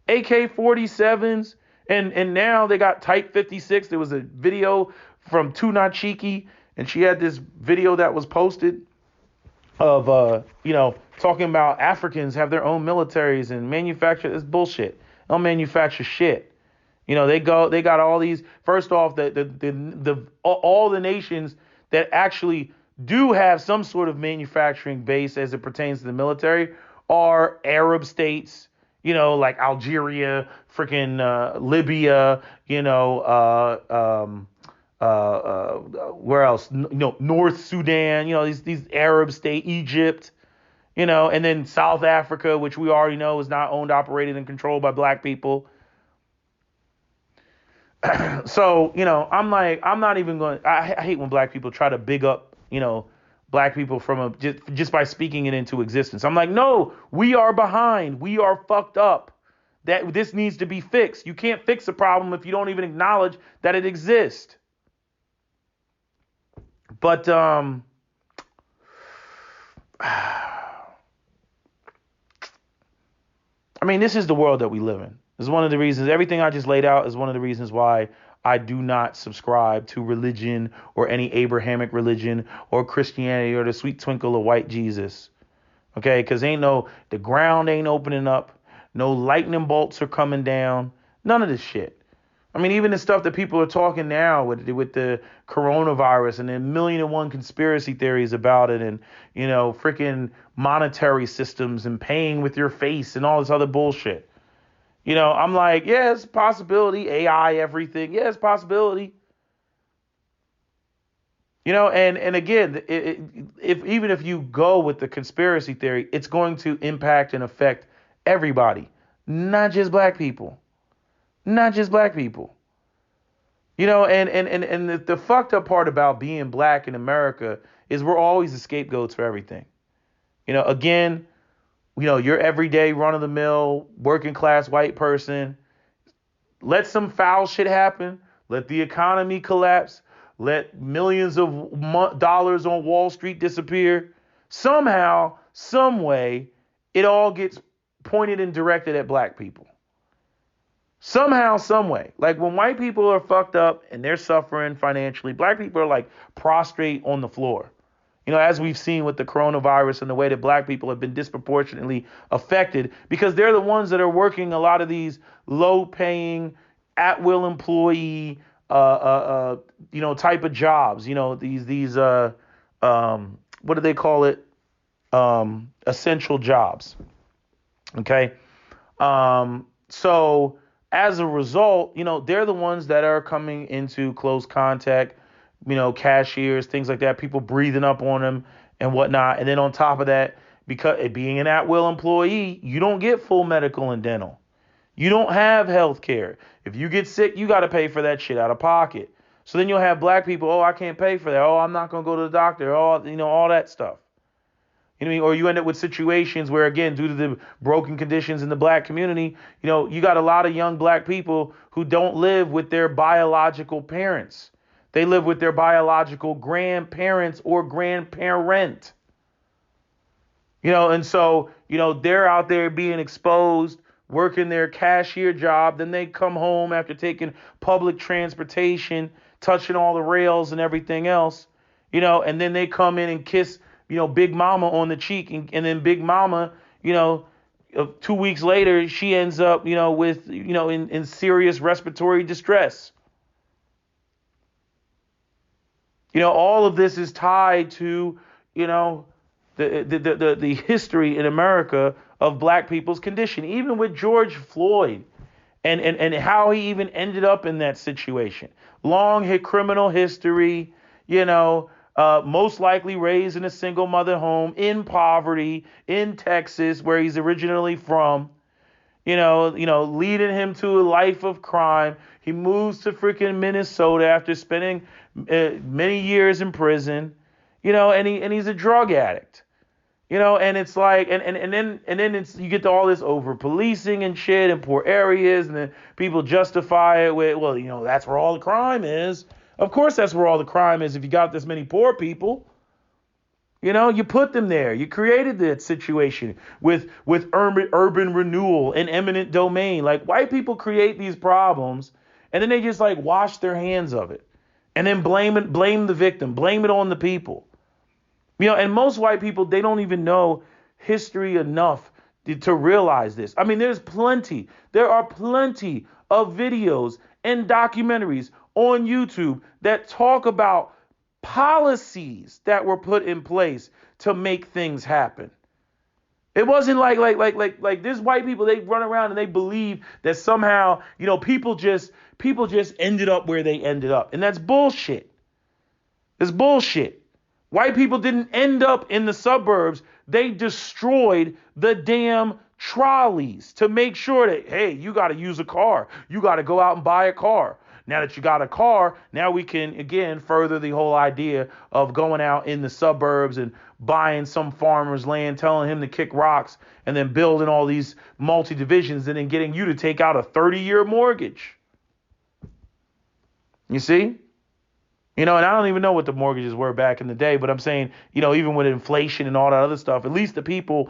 AK-47s, and now they got Type 56. There was a video from Tuna Chiki, and she had this video that was posted of, talking about Africans have their own militaries and manufacture this bullshit. They don't manufacture shit. They got all these, first off, all the nations that actually do have some sort of manufacturing base as it pertains to the military are Arab states, like Algeria, freaking Libya, where else? North Sudan, these Arab states, Egypt, and then South Africa, which we already know is not owned, operated, and controlled by black people. So, I'm not even going, I hate when black people try to big up, black people from just by speaking it into existence. I'm like, no, we are behind. We are fucked up. That this needs to be fixed. You can't fix a problem if you don't even acknowledge that it exists. But, this is the world that we live in. This is one of the reasons, everything I just laid out is one of the reasons why I do not subscribe to religion or any Abrahamic religion or Christianity or the sweet twinkle of white Jesus. Okay, because the ground ain't opening up, no lightning bolts are coming down, none of this shit. I mean, even the stuff that people are talking now with the coronavirus and the million and one conspiracy theories about it, and freaking monetary systems and paying with your face and all this other bullshit. I'm like, yeah, it's a possibility. AI, everything, yeah, it's a possibility. And again, even if you go with the conspiracy theory, it's going to impact and affect everybody, not just black people, not just black people. And the fucked up part about being black in America is we're always the scapegoats for everything. Again, your everyday run of the mill working class white person, let some foul shit happen, let the economy collapse, let millions of dollars on Wall Street disappear. Somehow, some way, it all gets pointed and directed at black people. Somehow, some way. Like when white people are fucked up and they're suffering financially, black people are like prostrate on the floor. As we've seen with the coronavirus and the way that black people have been disproportionately affected because they're the ones that are working a lot of these low paying, at will employee, type of jobs, what do they call it? Essential jobs. Okay. So as a result, they're the ones that are coming into close contact, cashiers, things like that, people breathing up on them and whatnot. And then on top of that, because it being an at-will employee, you don't get full medical and dental. You don't have health care. If you get sick, you got to pay for that shit out of pocket. So then you'll have black people, oh, I can't pay for that. Oh, I'm not going to go to the doctor. Oh, all that stuff. You know what I mean? Or you end up with situations where, again, due to the broken conditions in the black community, you got a lot of young black people who don't live with their biological parents. They live with their biological grandparents or grandparent. And so, they're out there being exposed, working their cashier job. Then they come home after taking public transportation, touching all the rails and everything else, and then they come in and kiss, Big Mama on the cheek. And then Big Mama, 2 weeks later, she ends up, with, in serious respiratory distress. All of this is tied to, the history in America of black people's condition, even with George Floyd and how he even ended up in that situation. Long criminal history, most likely raised in a single mother home in poverty in Texas, where he's originally from. Leading him to a life of crime. He moves to freaking Minnesota after spending many years in prison, and he's a drug addict, and it's like, and then it's, you get to all this over policing and shit in poor areas, and then people justify it with, well, that's where all the crime is. Of course, that's where all the crime is if you got this many poor people. You put them there. You created that situation with urban renewal and eminent domain. Like, white people create these problems and then they just like wash their hands of it and then blame the victim, blame it on the people. And most white people, they don't even know history enough to realize this. I mean, there are plenty of videos and documentaries on YouTube that talk about policies that were put in place to make things happen. It wasn't like this white people, they run around and they believe that somehow, people just ended up where they ended up. And that's bullshit. It's bullshit. White people didn't end up in the suburbs. They destroyed the damn trolleys to make sure that, hey, you got to use a car. You got to go out and buy a car. Now that you got a car, now we can, again, further the whole idea of going out in the suburbs and buying some farmer's land, telling him to kick rocks, and then building all these multi-divisions and then getting you to take out a 30-year mortgage. You see? And I don't even know what the mortgages were back in the day, but I'm saying, even with inflation and all that other stuff, at least the people,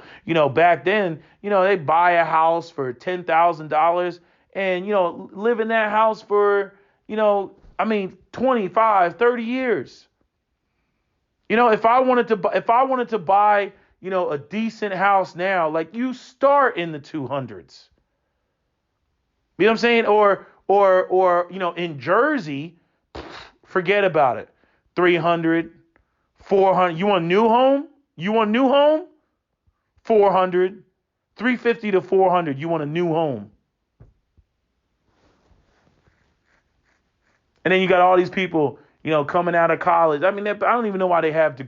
back then, they buy a house for $10,000 and, live in that house for, 25, 30 years. If I wanted to buy, a decent house now, like you start in the 200s. You know what I'm saying? Or in Jersey, forget about it. 300, 400. You want a new home? 400, 350 to 400. You want a new home. And then you got all these people, coming out of college. I mean, I don't even know why they have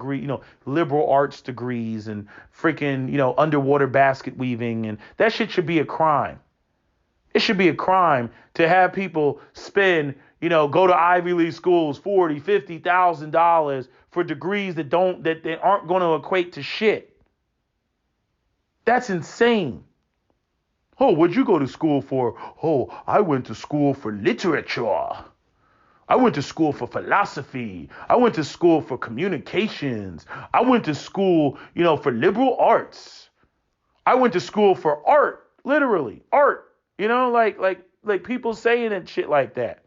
liberal arts degrees and freaking, underwater basket weaving. And that shit should be a crime. It should be a crime to have people spend, go to Ivy League schools, $40,000, $50,000 for degrees that aren't going to equate to shit. That's insane. Oh, what'd you go to school for? Oh, I went to school for literature. I went to school for philosophy. I went to school for communications. I went to school, for liberal arts. I went to school for art, literally art, like people saying and shit like that.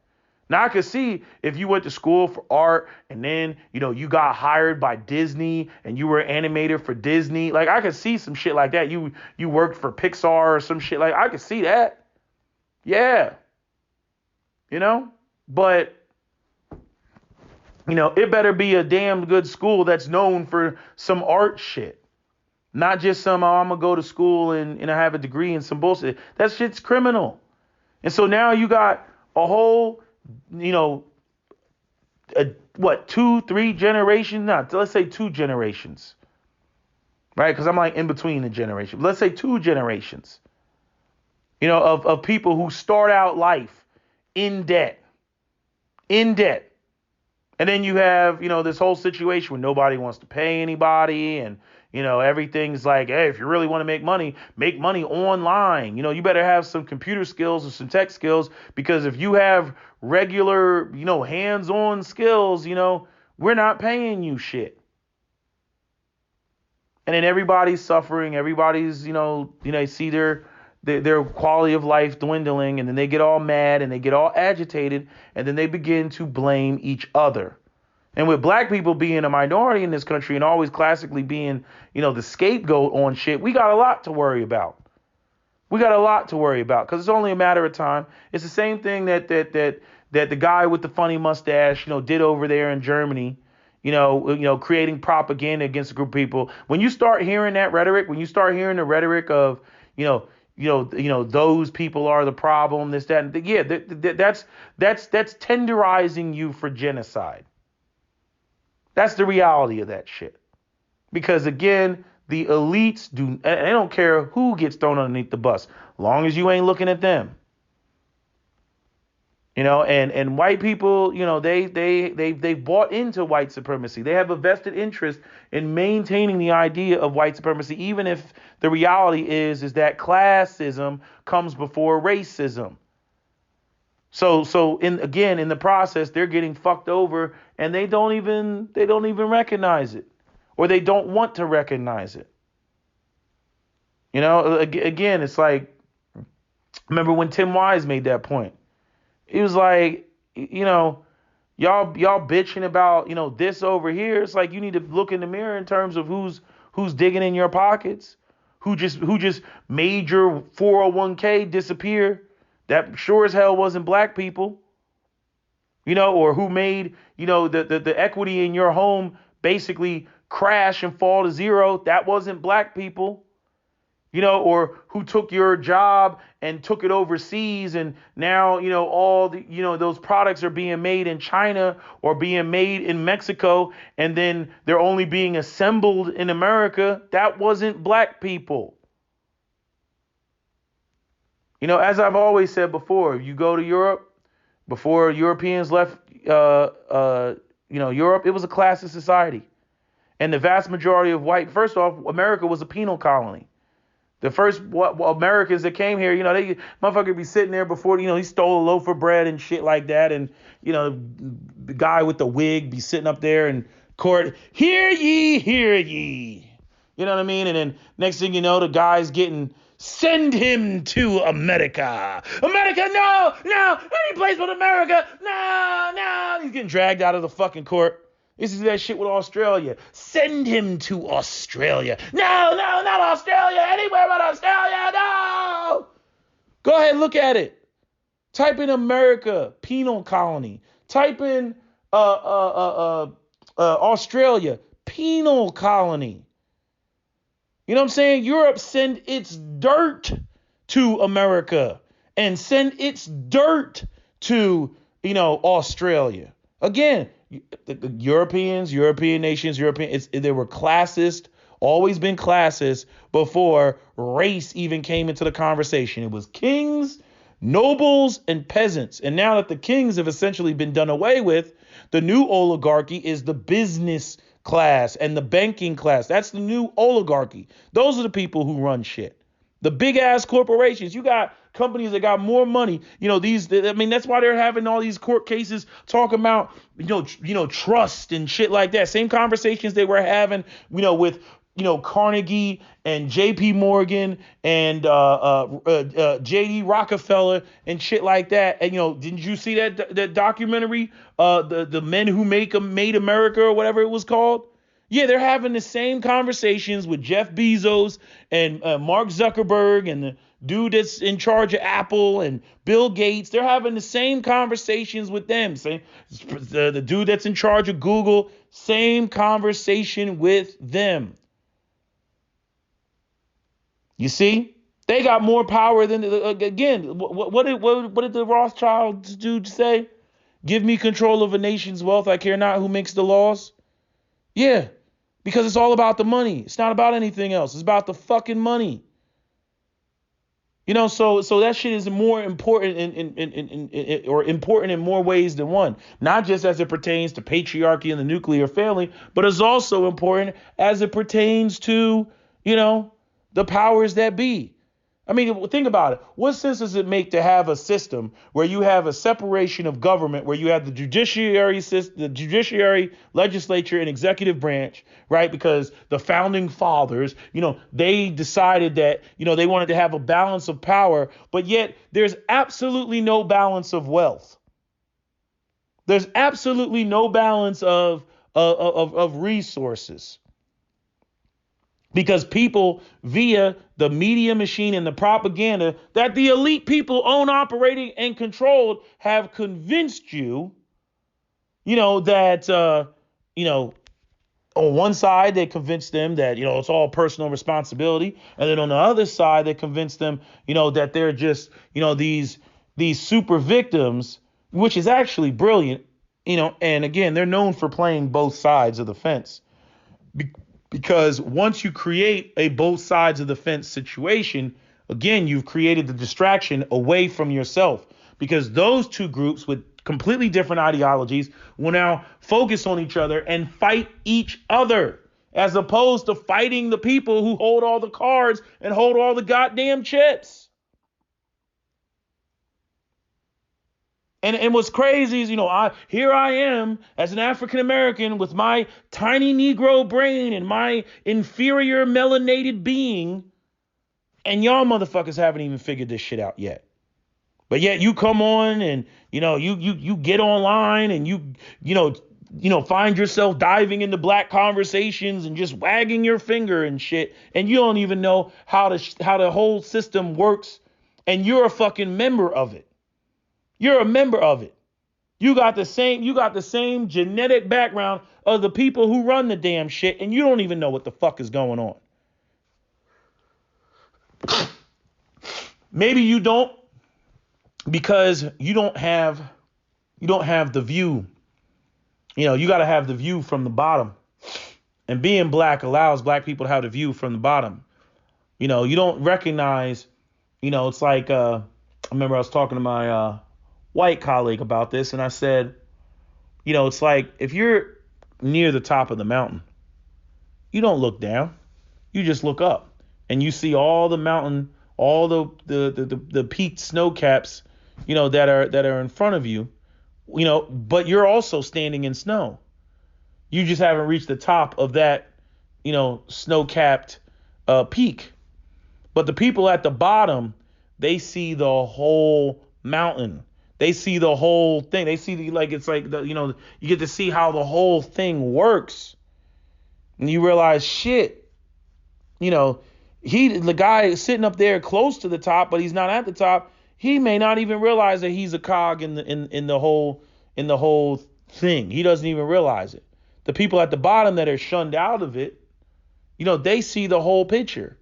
Now I could see if you went to school for art and then, you got hired by Disney and you were an animator for Disney. Like I could see some shit like that. You worked for Pixar or some shit. Like I could see that. Yeah. But it better be a damn good school that's known for some art shit. Not just some, I'm going to go to school and I have a degree in some bullshit. That shit's criminal. And so now you got a whole, 2, 3 generations? Not, let's say 2 generations. Right? Because I'm like in between the generations. Let's say 2 generations, of people who start out life in debt. And then you have, this whole situation where nobody wants to pay anybody and, everything's like, hey, if you really want to make money online. You better have some computer skills or some tech skills because if you have regular, hands-on skills, we're not paying you shit. And then everybody's suffering. Everybody's, they see their quality of life dwindling, and then they get all mad and they get all agitated, and then they begin to blame each other. And with black people being a minority in this country and always classically being, the scapegoat on shit, we got a lot to worry about. Because it's only a matter of time. It's the same thing that the guy with the funny mustache, did over there in Germany, creating propaganda against a group of people. When you start hearing that rhetoric, when you start hearing the rhetoric of, those people are the problem, this, that, and that's tenderizing you for genocide. That's the reality of that shit. Because again, the elites they don't care who gets thrown underneath the bus, long as you ain't looking at them. And white people, they bought into white supremacy. They have a vested interest in maintaining the idea of white supremacy, even if the reality is that classism comes before racism. So in the process, they're getting fucked over and they don't even recognize it, or they don't want to recognize it. Again, it's like, remember when Tim Wise made that point? He was like, y'all bitching about, this over here. It's like you need to look in the mirror in terms of who's digging in your pockets, who just made your 401k disappear. That sure as hell wasn't black people, or who made, the equity in your home basically crash and fall to zero. That wasn't black people, or who took your job and took it overseas. And now, all the, those products are being made in China or being made in Mexico. And then they're only being assembled in America. That wasn't black people. As I've always said before, if you go to Europe, before Europeans left, Europe, it was a classist society. And the vast majority of first off, America was a penal colony. The first Americans that came here, they motherfucker be sitting there before, he stole a loaf of bread and shit like that. And, the guy with the wig be sitting up there in court, hear ye, hear ye. You know what I mean? And then next thing you know, the guy's send him to America. America, no, any place but America. No. He's getting dragged out of the fucking court. This is that shit with Australia. Send him to Australia. No, not Australia. Anywhere but Australia. No. Go ahead, look at it. Type in America, penal colony. Type in Australia, penal colony. You know what I'm saying? Europe send its dirt to America and send its dirt to, Australia. Again, the European nations, they were classist, always been classist before race even came into the conversation. It was kings, nobles, and peasants. And now that the kings have essentially been done away with, the new oligarchy is the business class and the banking class. That's the new oligarchy. Those are the people who run shit. The big ass corporations. You got companies that got more money. That's why they're having all these court cases talking about, trust and shit like that. Same conversations they were having, with, Carnegie and JP Morgan and JD Rockefeller and shit like that. And, didn't you see that documentary, the Men Who Made America or whatever it was called? Yeah, they're having the same conversations with Jeff Bezos and Mark Zuckerberg and the dude that's in charge of Apple and Bill Gates. They're having the same conversations with them. The dude that's in charge of Google, same conversation with them. You see, they got more power than, again, what did the Rothschilds dude say? Give me control of a nation's wealth. I care not who makes the laws. Yeah, because it's all about the money. It's not about anything else. It's about the fucking money. So that shit is more important important in more ways than one. Not just as it pertains to patriarchy and the nuclear family, but it's also important as it pertains to, the powers that be. I mean, think about it. What sense does it make to have a system where you have a separation of government, where you have the judiciary, legislature, and executive branch, right? Because the founding fathers, they decided that, they wanted to have a balance of power, but yet there's absolutely no balance of wealth. There's absolutely no balance of resources. Because people, via the media machine and the propaganda that the elite people own, operating, and controlled, have convinced you, that, on one side, they convinced them that, it's all personal responsibility. And then on the other side, they convinced them, that they're just, these super victims, which is actually brilliant, and again, they're known for playing both sides of the fence. Because once you create a both sides of the fence situation, again, you've created the distraction away from yourself, because those two groups with completely different ideologies will now focus on each other and fight each other, as opposed to fighting the people who hold all the cards and hold all the goddamn chips. And what's crazy is, here I am as an African American with my tiny Negro brain and my inferior melanated being, and y'all motherfuckers haven't even figured this shit out yet. But yet you come on and, you get online and you find yourself diving into black conversations and just wagging your finger and shit, and you don't even know how the whole system works, and you're a fucking member of it. You're a member of it. You got the same genetic background of the people who run the damn shit, and you don't even know what the fuck is going on. Maybe you don't, because you don't have the view. You got to have the view from the bottom. And being black allows black people to have the view from the bottom. You don't recognize, it's like, I remember I was talking to my white colleague about this, and I said, it's like if you're near the top of the mountain, you don't look down, you just look up, and you see all the mountain, all the peaked snow caps, that are in front of you, but you're also standing in snow. You just haven't reached the top of that, snow-capped peak. But the people at the bottom, they see the whole mountain. They see the whole thing. They see it's like you get to see how the whole thing works, and you realize shit. The guy sitting up there close to the top, but he's not at the top. He may not even realize that he's a cog in the whole thing. He doesn't even realize it. The people at the bottom that are shunned out of it, they see the whole picture.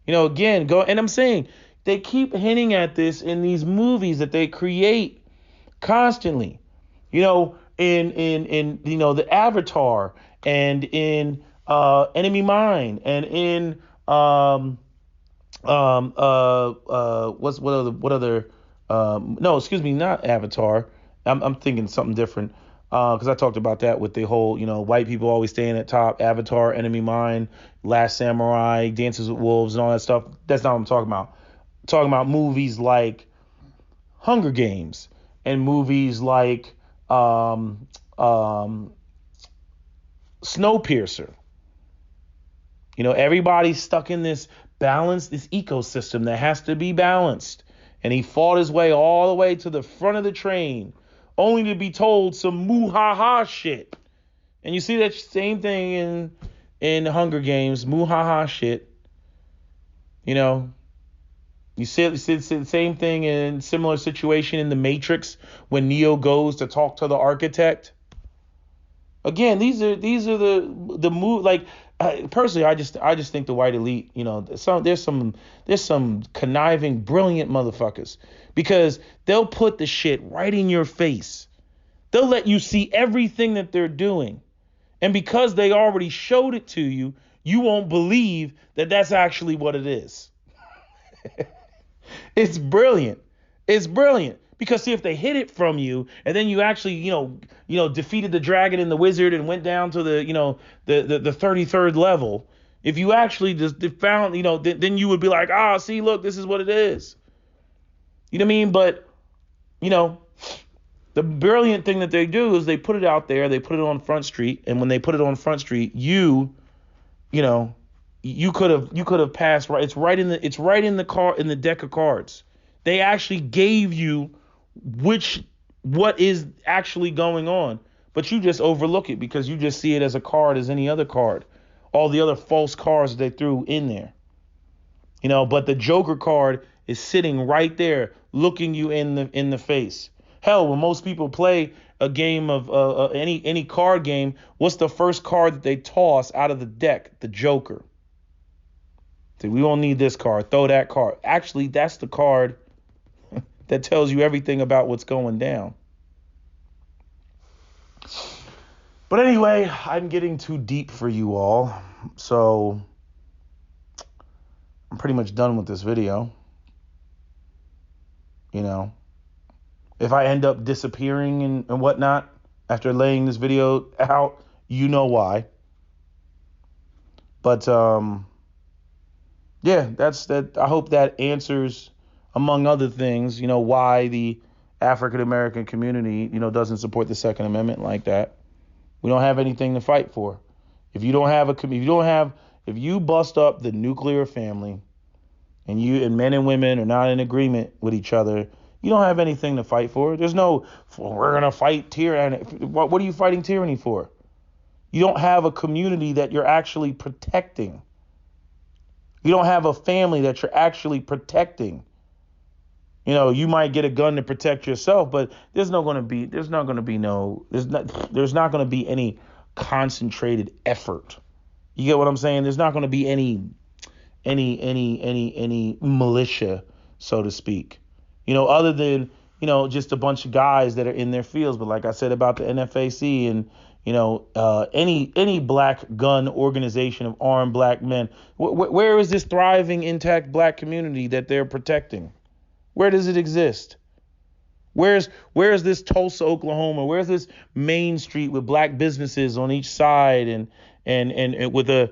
Again, and I'm saying they keep hinting at this in these movies that they create constantly. In the Avatar and in Enemy Mine and in what other no, excuse me, not Avatar. I'm thinking something different. Because I talked about that with the whole, white people always staying at top, Avatar, Enemy Mine, Last Samurai, Dances with Wolves, and all that stuff. That's not what I'm talking about. I'm talking about movies like Hunger Games and movies like Snowpiercer. Everybody's stuck in this balance, this ecosystem that has to be balanced. And he fought his way all the way to the front of the train, only to be told some moo-ha-ha shit. And you see that same thing in Hunger Games, moo-ha-ha shit. You see the same thing in similar situation in The Matrix when Neo goes to talk to the architect. Again, these are the move. Like personally, I just think the white elite, there's some conniving, brilliant motherfuckers, because they'll put the shit right in your face. They'll let you see everything that they're doing, and because they already showed it to you, you won't believe that that's actually what it is. It's brilliant. It's brilliant. Because see, if they hid it from you, and then you actually, defeated the dragon and the wizard and went down to the 33rd level, if you actually just found, then you would be like, see, look, this is what it is. You know what I mean? But, the brilliant thing that they do is they put it out there, they put it on Front Street, and when they put it on Front Street, you could have passed right. It's right in the deck of cards. They actually gave you what is actually going on, but you just overlook it because you just see it as a card as any other card, all the other false cards that they threw in there, but the Joker card is sitting right there looking you in the face. Hell, when most people play a game of any card game, what's the first card that they toss out of the deck? The Joker. See, we won't need this card, throw that card. Actually, that's the card that tells you everything about what's going down. But anyway, I'm getting too deep for you all. So I'm pretty much done with this video. If I end up disappearing and whatnot after laying this video out, you know why. But that's that. I hope that answers, among other things, why the African American community, doesn't support the Second Amendment like that. We don't have anything to fight for. If you bust up the nuclear family, and men and women are not in agreement with each other, you don't have anything to fight for. There's no, we're gonna fight tyranny. What are you fighting tyranny for? You don't have a community that you're actually protecting. You don't have a family that you're actually protecting. You might get a gun to protect yourself, but there's not going to be any concentrated effort. You get what I'm saying? There's not going to be any militia, so to speak. Other than, just a bunch of guys that are in their fields. But like I said about the NFAC and, any black gun organization of armed black men, where is this thriving, intact black community that they're protecting? Where does it exist? Where's this Tulsa, Oklahoma? Where's this Main Street with black businesses on each side and with a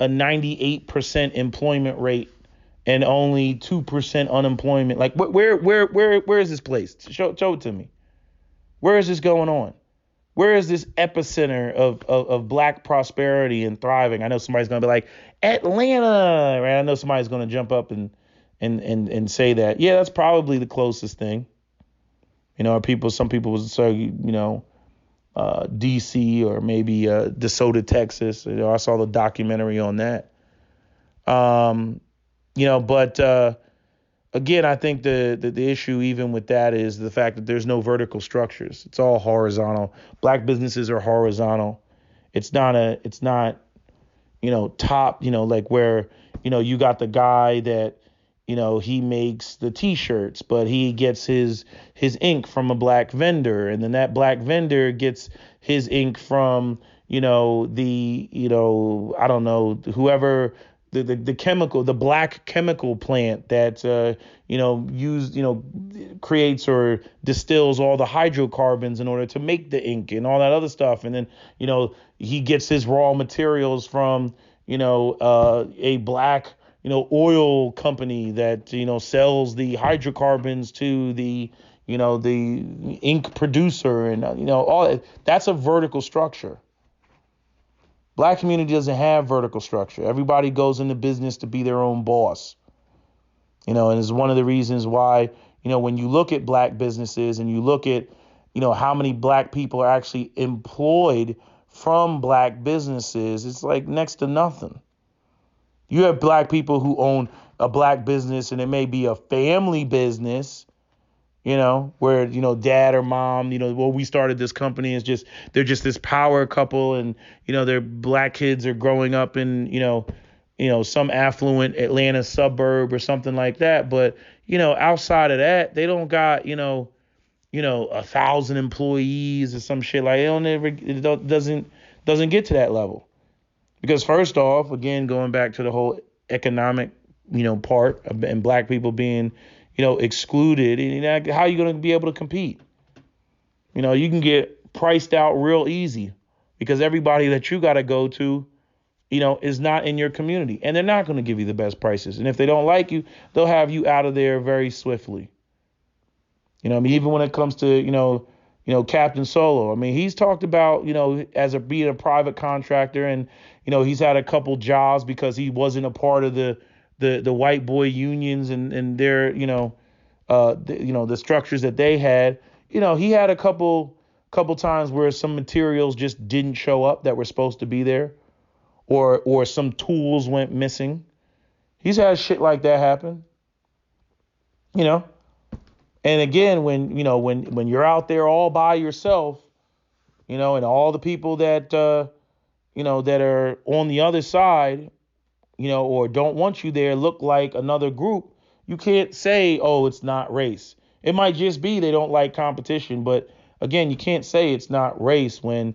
98% employment rate and only 2% unemployment? Like where is this place? Show it to me. Where is this going on? Where is this epicenter of black prosperity and thriving? I know somebody's gonna be like, Atlanta, right? I know somebody's gonna jump up and say that. Yeah, that's probably the closest thing. Some people would say, DC or maybe DeSoto, Texas. I saw the documentary on that. But again, I think the issue even with that is the fact that there's no vertical structures. It's all horizontal. Black businesses are horizontal. It's not top, like where, you got the guy that, he makes the t-shirts, but he gets his ink from a black vendor. And then that black vendor gets his ink from, I don't know, whoever the chemical, the black chemical plant that, creates or distills all the hydrocarbons in order to make the ink and all that other stuff. And then, he gets his raw materials from, a black, oil company that, sells the hydrocarbons to the, the ink producer and, all that. That's a vertical structure. Black community doesn't have vertical structure. Everybody goes into business to be their own boss. And it's one of the reasons why, when you look at black businesses and you look at, how many black people are actually employed from black businesses, it's like next to nothing. You have black people who own a black business and it may be a family business, where, dad or mom, well, we started this company. They're just this power couple and, their black kids are growing up in, some affluent Atlanta suburb or something like that. But, outside of that, they don't got, 1,000 employees or some shit. Like it doesn't get to that level. Because first off, again, going back to the whole economic, part of, and black people being, excluded, and how are you going to be able to compete? You can get priced out real easy because everybody that you got to go to, is not in your community and they're not going to give you the best prices. And if they don't like you, they'll have you out of there very swiftly. Even when it comes to, Captain Solo, he's talked about, being a private contractor and, he's had a couple jobs because he wasn't a part of the white boy unions and their, the structures that they had. He had a couple times where some materials just didn't show up that were supposed to be there or some tools went missing. He's had shit like that happen, And again, when you're out there all by yourself, and all the people that, that are on the other side, or don't want you there look like another group, you can't say, oh, it's not race. It might just be they don't like competition. But again, you can't say it's not race when,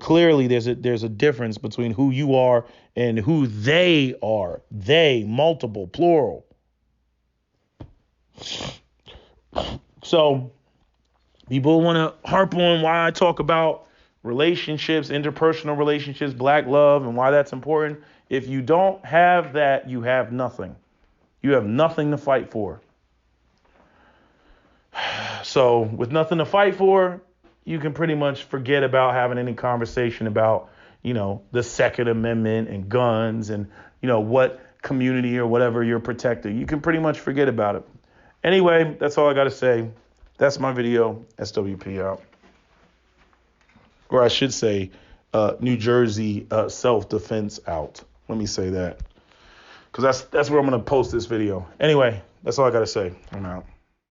clearly there's a difference between who you are and who they are. They, multiple, plural. So people want to harp on why I talk about relationships, interpersonal relationships, black love, and why that's important. If you don't have that, you have nothing. You have nothing to fight for. So with nothing to fight for, you can pretty much forget about having any conversation about, the Second Amendment and guns and, what community or whatever you're protecting. You can pretty much forget about it. Anyway, that's all I got to say. That's my video. SWP out. Or I should say, New Jersey self-defense out. Let me say that. Because that's where I'm going to post this video. Anyway, that's all I got to say. I'm out.